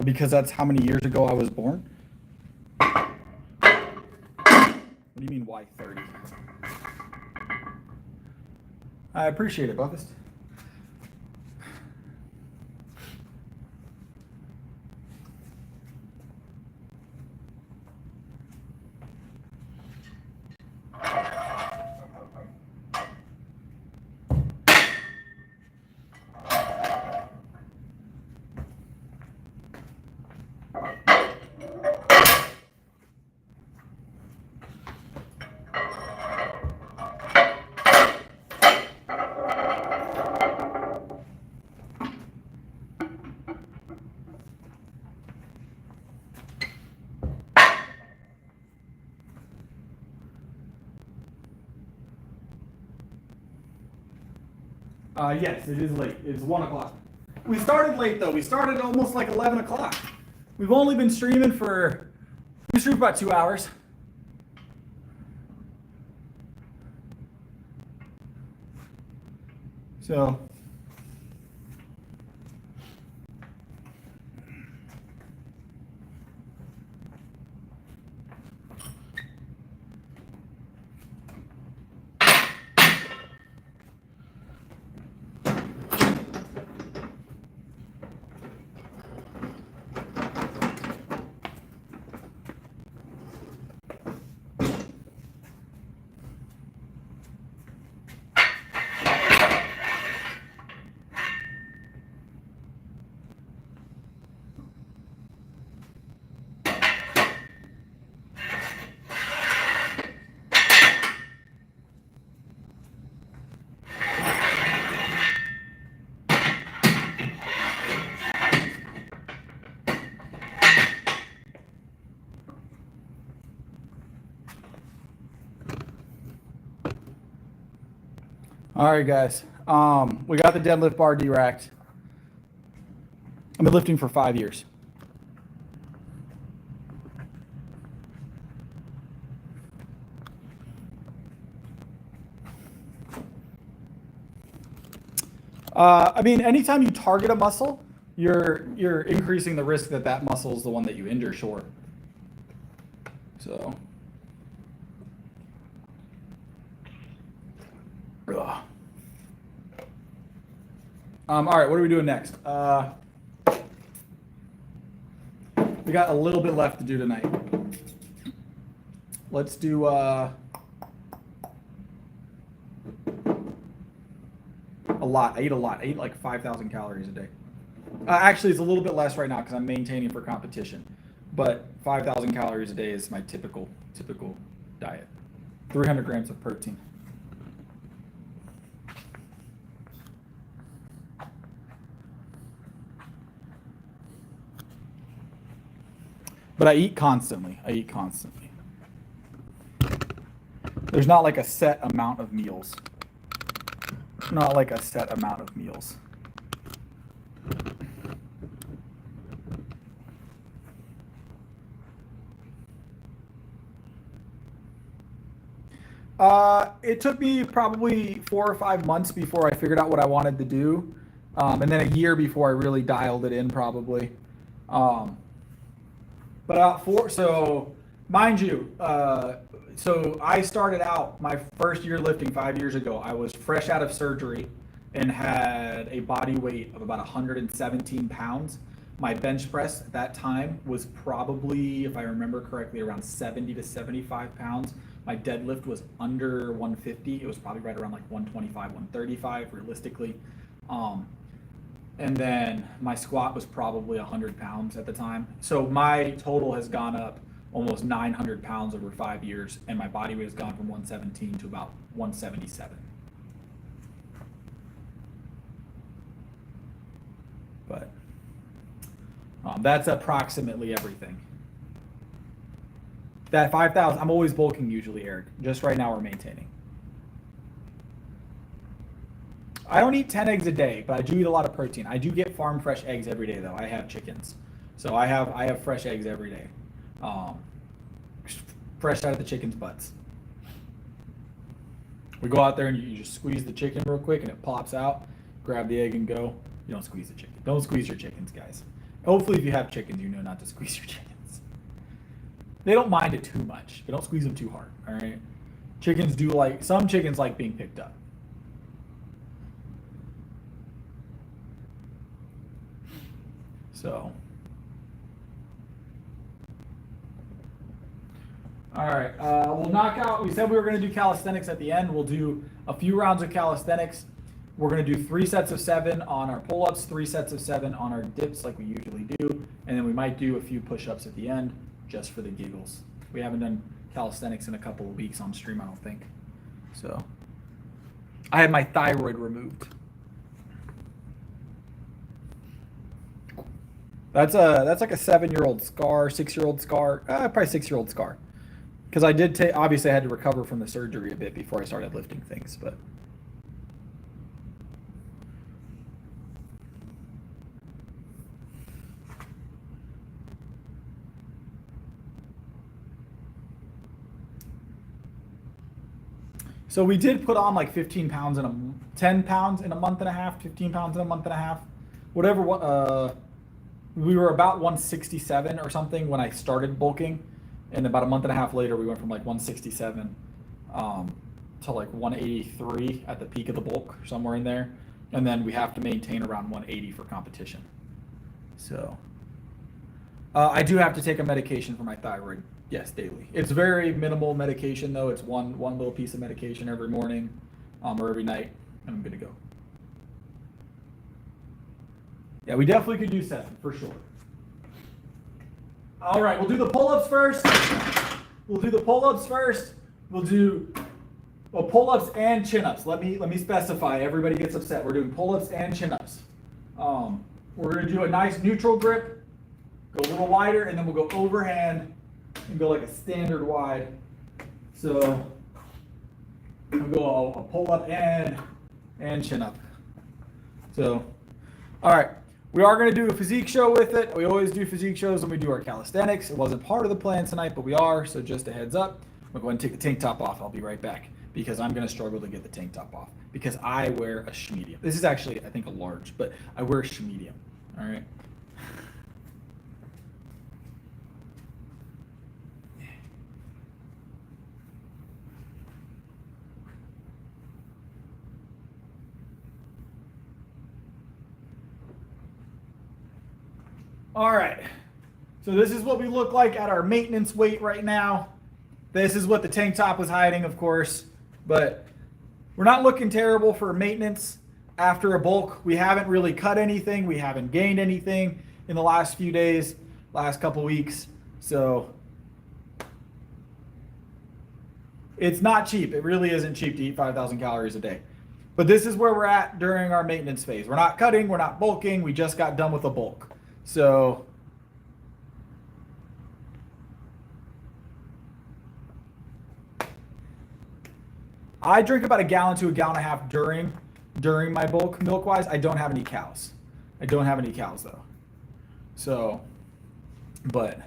Because that's how many years ago I was born? What do you mean, why 30? I appreciate it, Buffest. Yes, it is late. It's 1 o'clock. We started late though. We started almost like 11 o'clock. We've only been streaming for, we streamed about 2 hours. So. All right, guys. We got the deadlift bar deracked. I've been lifting for 5 years. I mean, anytime you target a muscle, you're increasing the risk that that muscle is the one that you injure, sure. So. Ugh. All right, what are we doing next? We got a little bit left to do tonight. Let's do a lot. I eat a lot. I eat like 5,000 calories a day. Actually, it's a little bit less right now because I'm maintaining for competition. But 5,000 calories a day is my typical diet. 300 grams of protein. But I eat constantly. There's not like a set amount of meals. It took me probably 4 or 5 months before I figured out what I wanted to do. And then a year before I really dialed it in probably. So mind you, so I started out my first year lifting 5 years ago. I was fresh out of surgery and had a body weight of about 117 pounds. My bench press at that time was probably, if I remember correctly, around 70 to 75 pounds. My deadlift was under 150. It was probably right around like 125, 135 realistically. And then my squat was probably 100 pounds at the time. So my total has gone up almost 900 pounds over 5 years, and my body weight has gone from 117 to about 177. But that's approximately everything. That 5,000, I'm always bulking usually, Eric. Just right now we're maintaining. I don't eat 10 eggs a day, but I do eat a lot of protein. I do get farm fresh eggs every day though. I have chickens. So I have fresh eggs every day. Fresh out of the chicken's butts. We go out there and you just squeeze the chicken real quick and it pops out. Grab the egg and go. You don't squeeze the chicken. Don't squeeze your chickens, guys. Hopefully if you have chickens, you know not to squeeze your chickens. They don't mind it too much, but don't squeeze them too hard, all right? Chickens do like, some chickens like being picked up. So, all right, we'll knock out, we said we were gonna do calisthenics at the end. We'll do a few rounds of calisthenics. We're gonna do 3 sets of 7 on our pull-ups, 3 sets of 7 on our dips like we usually do. And then we might do a few push-ups at the end just for the giggles. We haven't done calisthenics in a couple of weeks on stream, I don't think. So, I had my thyroid removed. That's like a 7-year-old scar, 6-year-old scar, probably 6-year-old scar. Because I did take, obviously I had to recover from the surgery a bit before I started lifting things, but. So we did put on like 15 pounds in a, 10 pounds in a month and a half, 15 pounds in a month and a half, whatever, we were about 167 or something when I started bulking, and about a month and a half later we went from like 167 to like 183 at the peak of the bulk, somewhere in there, and then we have to maintain around 180 for competition. So I do have to take a medication for my thyroid, yes, daily. It's very minimal medication though. It's one little piece of medication every morning or every night, and I'm good to go. Yeah, we definitely could do 7 for sure. All right, we'll do the pull-ups first. We'll do pull-ups and chin-ups. Let me specify. Everybody gets upset. We're doing pull-ups and chin-ups. We're gonna do a nice neutral grip, go a little wider, and then we'll go overhand and go like a standard wide. So we'll go a pull-up and chin-up. So, all right. We are going to do a physique show with it. We always do physique shows when we do our calisthenics. It wasn't part of the plan tonight, but we are, so just a heads up. I'll go ahead and take the tank top off. I'll be right back because I'm going to struggle to get the tank top off because I wear a medium. This is actually, I think, a large, but I wear a medium. All right. All right, so this is what we look like at our maintenance weight right now. This is what the tank top was hiding, of course, but we're not looking terrible for maintenance after a bulk. We haven't really cut anything. We haven't gained anything in the last few days, last couple weeks. So it's not cheap. It really isn't cheap to eat 5,000 calories a day. But this is where we're at during our maintenance phase. We're not cutting, we're not bulking. We just got done with a bulk. So I drink about 1 gallon to 1.5 gallons during my bulk milk wise. I don't have any cows. I don't have any cows though. So, but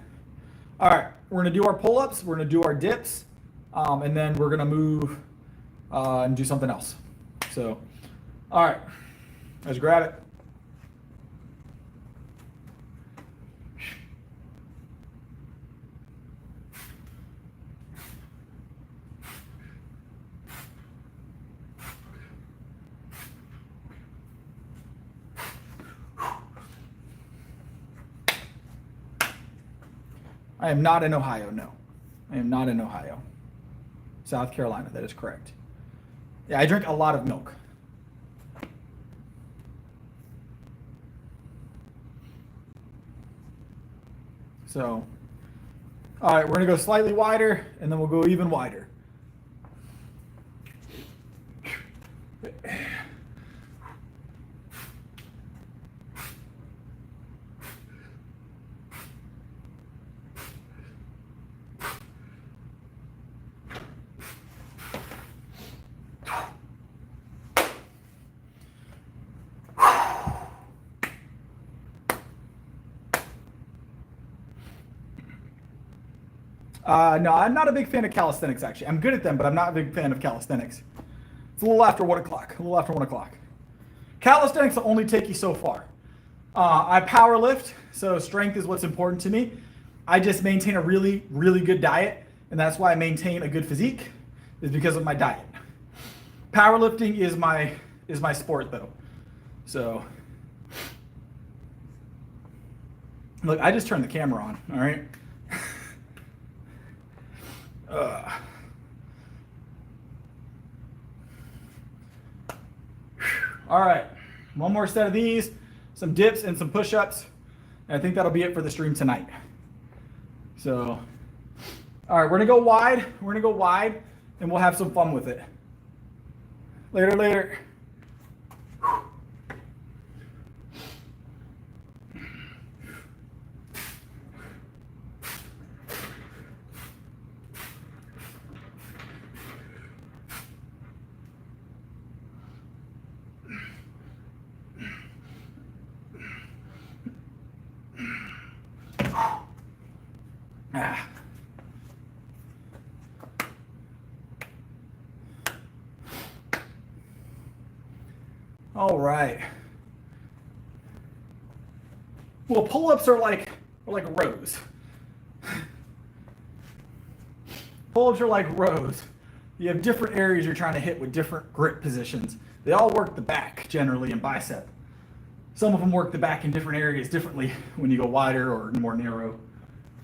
all right, we're gonna do our pull-ups, we're gonna do our dips, and then we're gonna move and do something else. So, all right, let's grab it. I am not in Ohio, no. I am not in Ohio. South Carolina, that is correct. Yeah, I drink a lot of milk. So, all right, we're gonna go slightly wider and then we'll go even wider. No, I'm not a big fan of calisthenics, actually. I'm good at them, but I'm not a big fan of calisthenics. It's a little after 1 o'clock. A little after 1 o'clock. Calisthenics will only take you so far. I power lift, so strength is what's important to me. I just maintain a really, really good diet, and that's why I maintain a good physique, is because of my diet. Powerlifting is my sport, though. So, look, I just turned the camera on, all right? All right, one more set of these, some dips and some push-ups, and I think that'll be it for the stream tonight. So, all right, we're gonna go wide, and we'll have some fun with it. Later. All right. Well, pull-ups are like rows. Pull-ups are like rows. You have different areas you're trying to hit with different grip positions. They all work the back generally in bicep. Some of them work the back in different areas differently when you go wider or more narrow.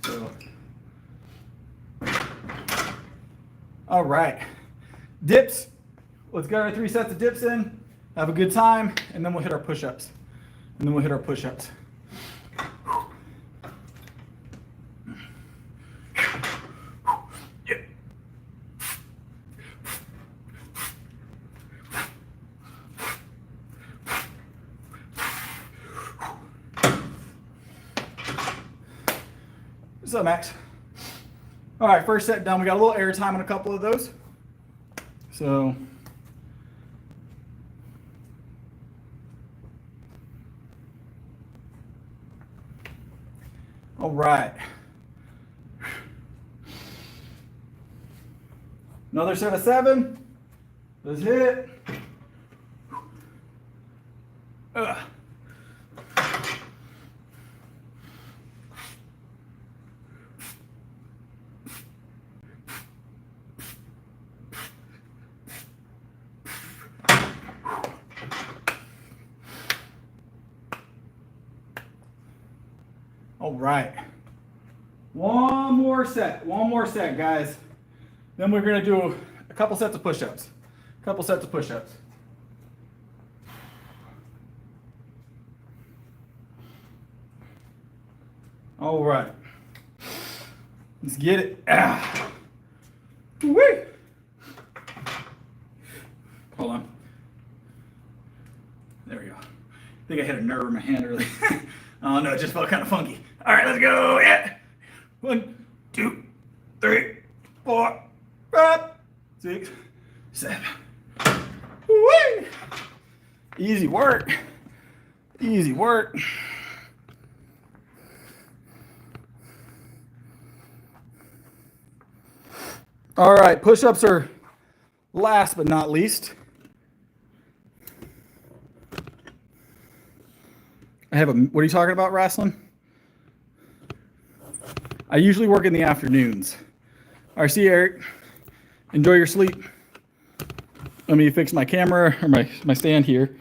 So, all right. Dips. Let's get our 3 sets of dips in. Have a good time, and then we'll hit our push-ups. What's up, Max? All right, first set done. We got a little air time on a couple of those. So, all right. Another set of 7. Let's hit. All right. One more set, guys. Then we're gonna do a couple sets of push-ups. All right. Let's get it. Woo! Hold on. There we go. I think I hit a nerve in my hand earlier. Oh no, it just felt kind of funky. All right, let's go. Yeah. 1, 2, 3, 4, 5, 6, 7. Woo! Easy work. All right, push-ups are last but not least. What are you talking about, wrestling? I usually work in the afternoons. All right, see you, Eric. Enjoy your sleep. Let me fix my camera, or my stand here.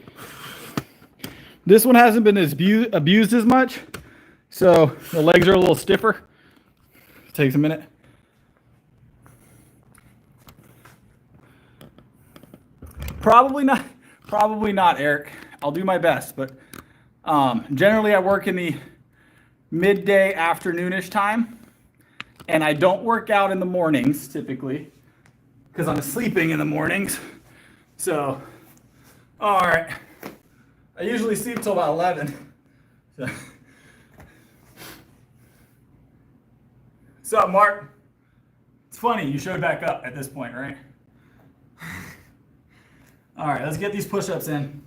This one hasn't been as abused as much, so the legs are a little stiffer. It takes a minute. Probably not, Eric. I'll do my best, but generally I work in the midday afternoonish time, and I don't work out in the mornings typically because I'm sleeping in the mornings. So, all right, I usually sleep till about 11. So. What's up, Mark? It's funny you showed back up at this point, right? All right, let's get these push-ups in.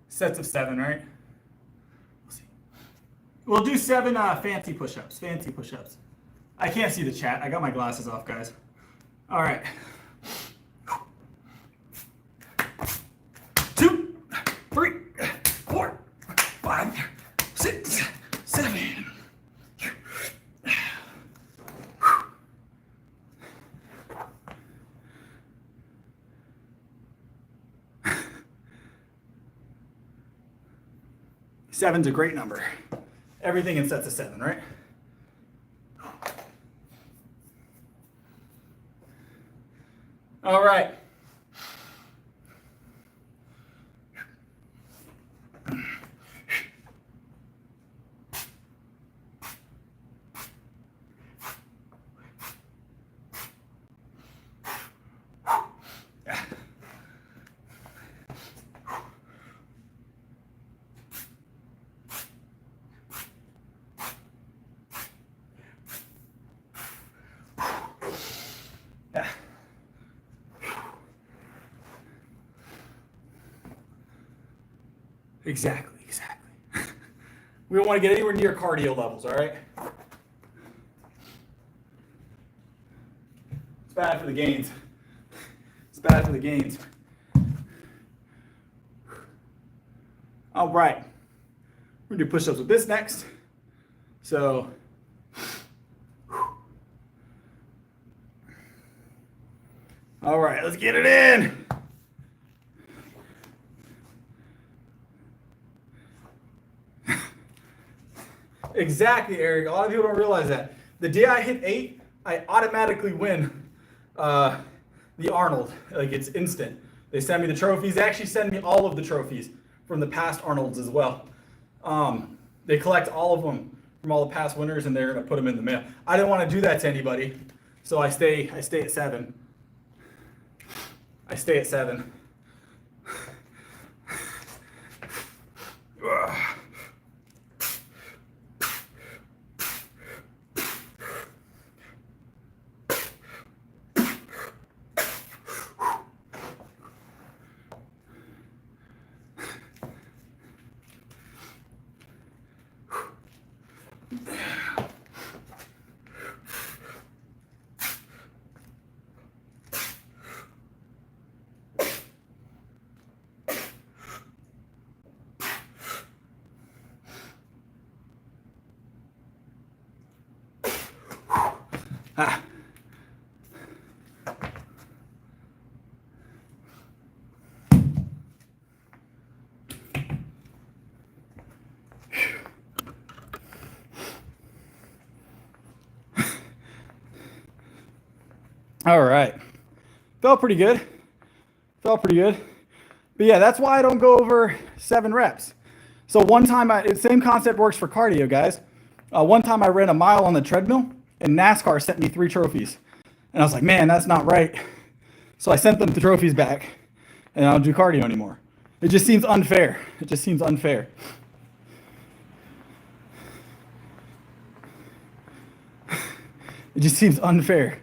Sets of 7, right? We'll see. We'll do 7 fancy push-ups. Fancy push-ups. I can't see the chat. I got my glasses off, guys. All right. 2, 3, 4, 5, 6, 7. Seven's a great number. Everything in sets of 7, right? All right. Exactly. We don't want to get anywhere near cardio levels, all right? It's bad for the gains. It's bad for the gains. All right. We're going to do push-ups with this next. So, all right, let's get it in. Exactly, Eric. A lot of people don't realize that. The day I hit 8, I automatically win the Arnold. Like, it's instant. They send me the trophies. They actually send me all of the trophies from the past Arnolds as well. They collect all of them from all the past winners, and they're going to put them in the mail. I didn't want to do that to anybody, so I stay at 7. I stay at 7. Ah. All right. Felt pretty good. But yeah, that's why I don't go over 7 reps. So one time, same concept works for cardio, guys. One time I ran a mile on the treadmill, and NASCAR sent me 3 trophies. And I was like, man, that's not right. So I sent them the trophies back, and I don't do cardio anymore. It just seems unfair. It just seems unfair. It just seems unfair.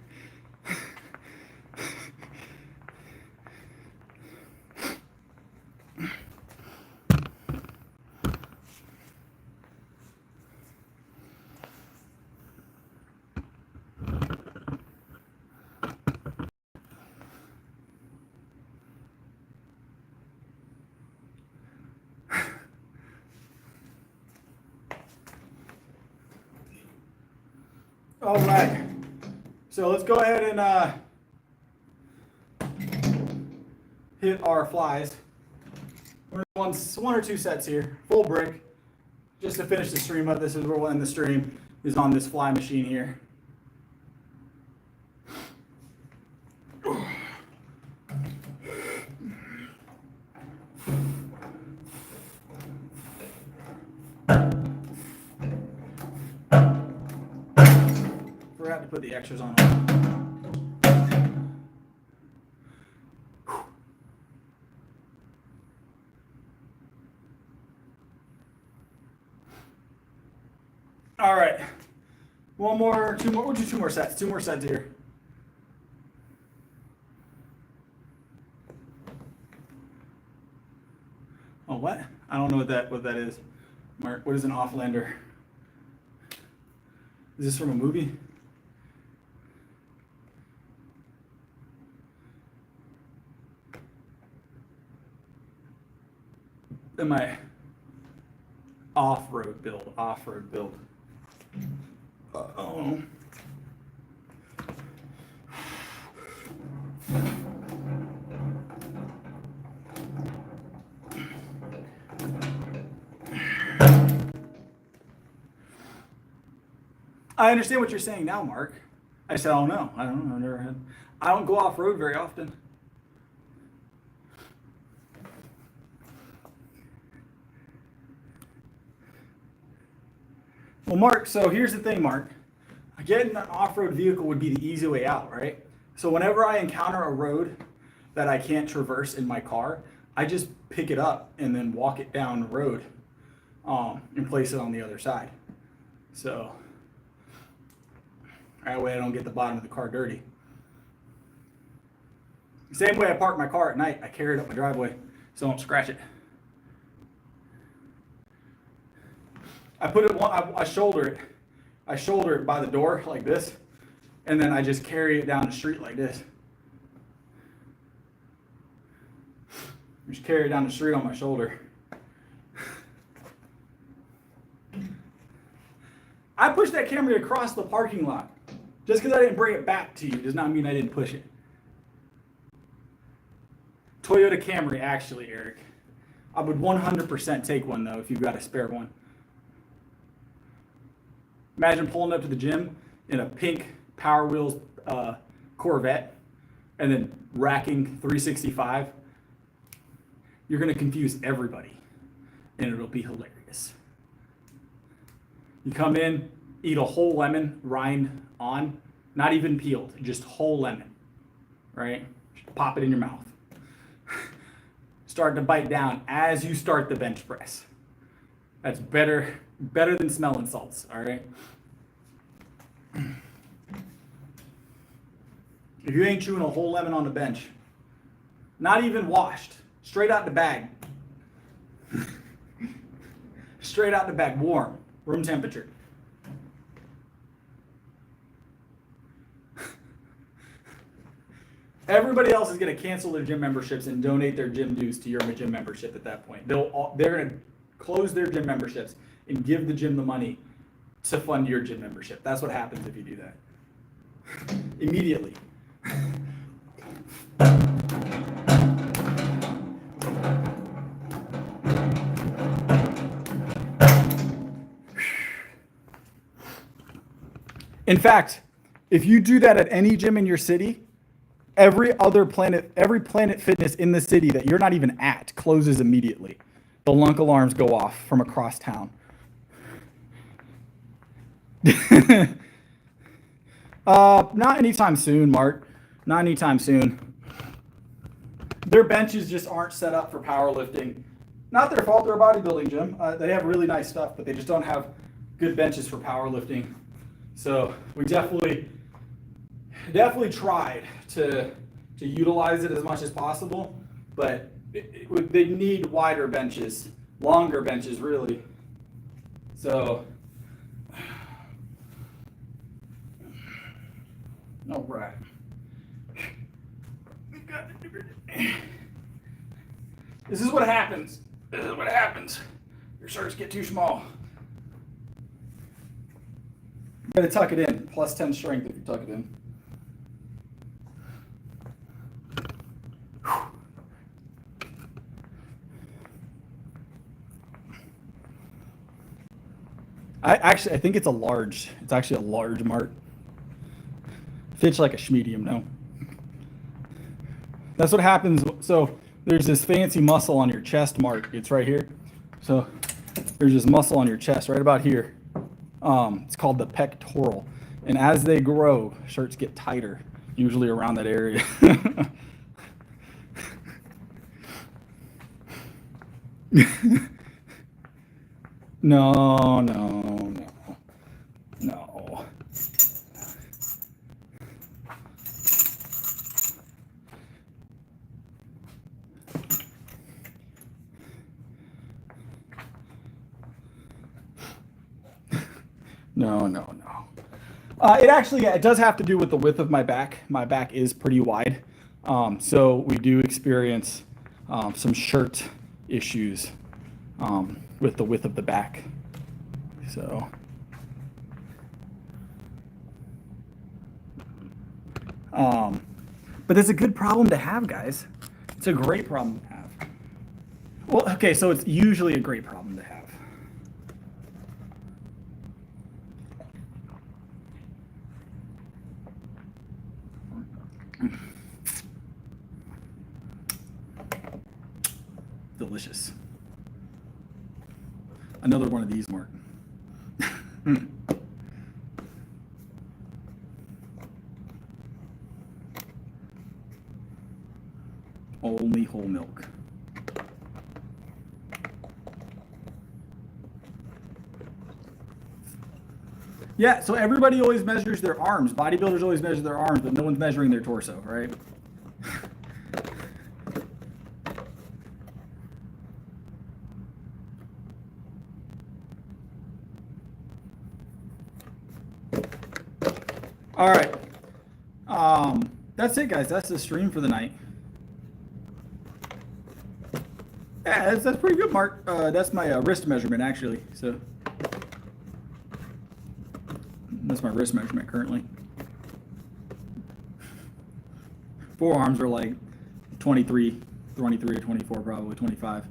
All right, so let's go ahead and hit our flies. We're doing 1 or 2 sets here, full brick, just to finish the stream up. This is where we'll end the stream, is on this fly machine here. Forgot to put the extras on. All right, one more, 2 more. We'll do 2 more sets. 2 more sets here. Oh, what? I don't know what that is. Mark, what is an offlander? Is this from a movie? Then my off-road build. Uh-oh. I understand what you're saying now, Mark. I said, oh no, I don't know. I don't go off-road very often. Well, Mark, so here's the thing, Mark. Getting an off-road vehicle would be the easy way out, right? So whenever I encounter a road that I can't traverse in my car, I just pick it up and then walk it down the road and place it on the other side. So that way I don't get the bottom of the car dirty. Same way I park my car at night, I carry it up my driveway so I don't scratch it. I put it, I shoulder it by the door like this, and then I just carry it down the street like this. Just carry it down the street on my shoulder. I pushed that Camry across the parking lot. Just because I didn't bring it back to you does not mean I didn't push it. Toyota Camry, actually, Eric. I would 100% take one, though, if you've got a spare one. Imagine pulling up to the gym in a pink Power Wheels Corvette and then racking 365. You're going to confuse everybody, and it'll be hilarious. You come in, eat a whole lemon, rind on, not even peeled, just whole lemon, right? Just pop it in your mouth. Start to bite down as you start the bench press. That's better than smelling salts, all right? If you ain't chewing a whole lemon on the bench, not even washed, straight out the bag. Straight out the bag, warm, room temperature. Everybody else is going to cancel their gym memberships and donate their gym dues to your gym membership at that point. They're going to close their gym memberships and give the gym the money to fund your gym membership. That's what happens if you do that. Immediately. In fact, if you do that at any gym in your city, every Planet Fitness in the city that you're not even at closes immediately. The lunk alarms go off from across town. Not anytime soon, Mark. Not anytime soon. Their benches just aren't set up for powerlifting. Not their fault, they're a bodybuilding gym. They have really nice stuff, but they just don't have good benches for powerlifting. So we definitely tried to utilize it as much as possible, but they need wider benches, longer benches, really. So, all right. This is what happens. This is what happens. Your shirts get too small. You gotta tuck it in. Plus 10 strength if you tuck it in. I think it's a large. It's actually a large, Mark. Fits like a medium, no. That's what happens. So there's this fancy muscle on your chest, Mark. It's right here. So there's this muscle on your chest right about here. It's called the pectoral. And as they grow, shirts get tighter, usually around that area. No. No. It actually, yeah, it does have to do with the width of my back. My back is pretty wide. So we do experience some shirt issues with the width of the back. So. But it's a good problem to have, guys. It's a great problem to have. Well, okay, so it's usually a great problem to have. Delicious. Another one of these, Mark. Only whole milk. Yeah, so everybody always measures their arms. Bodybuilders always measure their arms, but no one's measuring their torso, right? All right. That's it, guys. That's the stream for the night. Yeah, that's pretty good, Mark. That's my wrist measurement, actually. So that's my wrist measurement currently. Forearms are like 23 or 24, probably 25.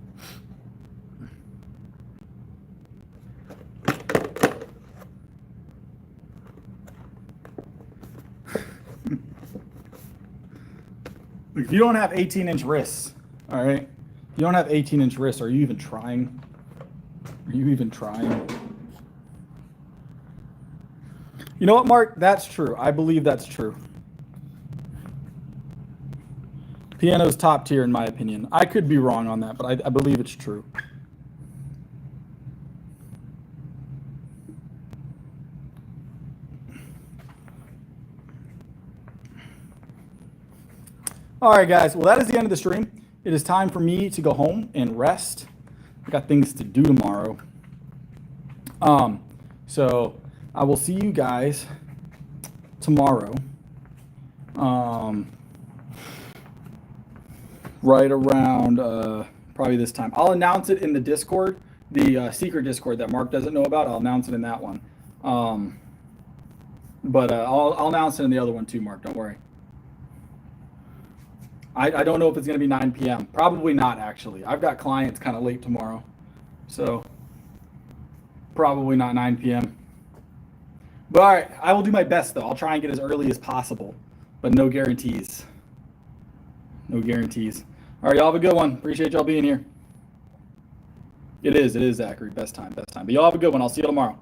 If you don't have 18-inch wrists, all right? If you don't have 18-inch wrists, are you even trying? Are you even trying? You know what, Mark? That's true. I believe that's true. Piano's top tier, in my opinion. I could be wrong on that, but I believe it's true. All right, guys. Well, that is the end of the stream. It is time for me to go home and rest. I got things to do tomorrow. So I will see you guys tomorrow. Right around probably this time. I'll announce it in the Discord, the secret Discord that Mark doesn't know about. I'll announce it in that one. But I'll announce it in the other one too, Mark. Don't worry. I don't know if it's going to be 9 p.m. Probably not, actually. I've got clients kind of late tomorrow. So probably not 9 p.m. But all right, I will do my best, though. I'll try and get as early as possible. But no guarantees. No guarantees. All right, y'all have a good one. Appreciate y'all being here. It is, Zachary. Best time. But y'all have a good one. I'll see you tomorrow.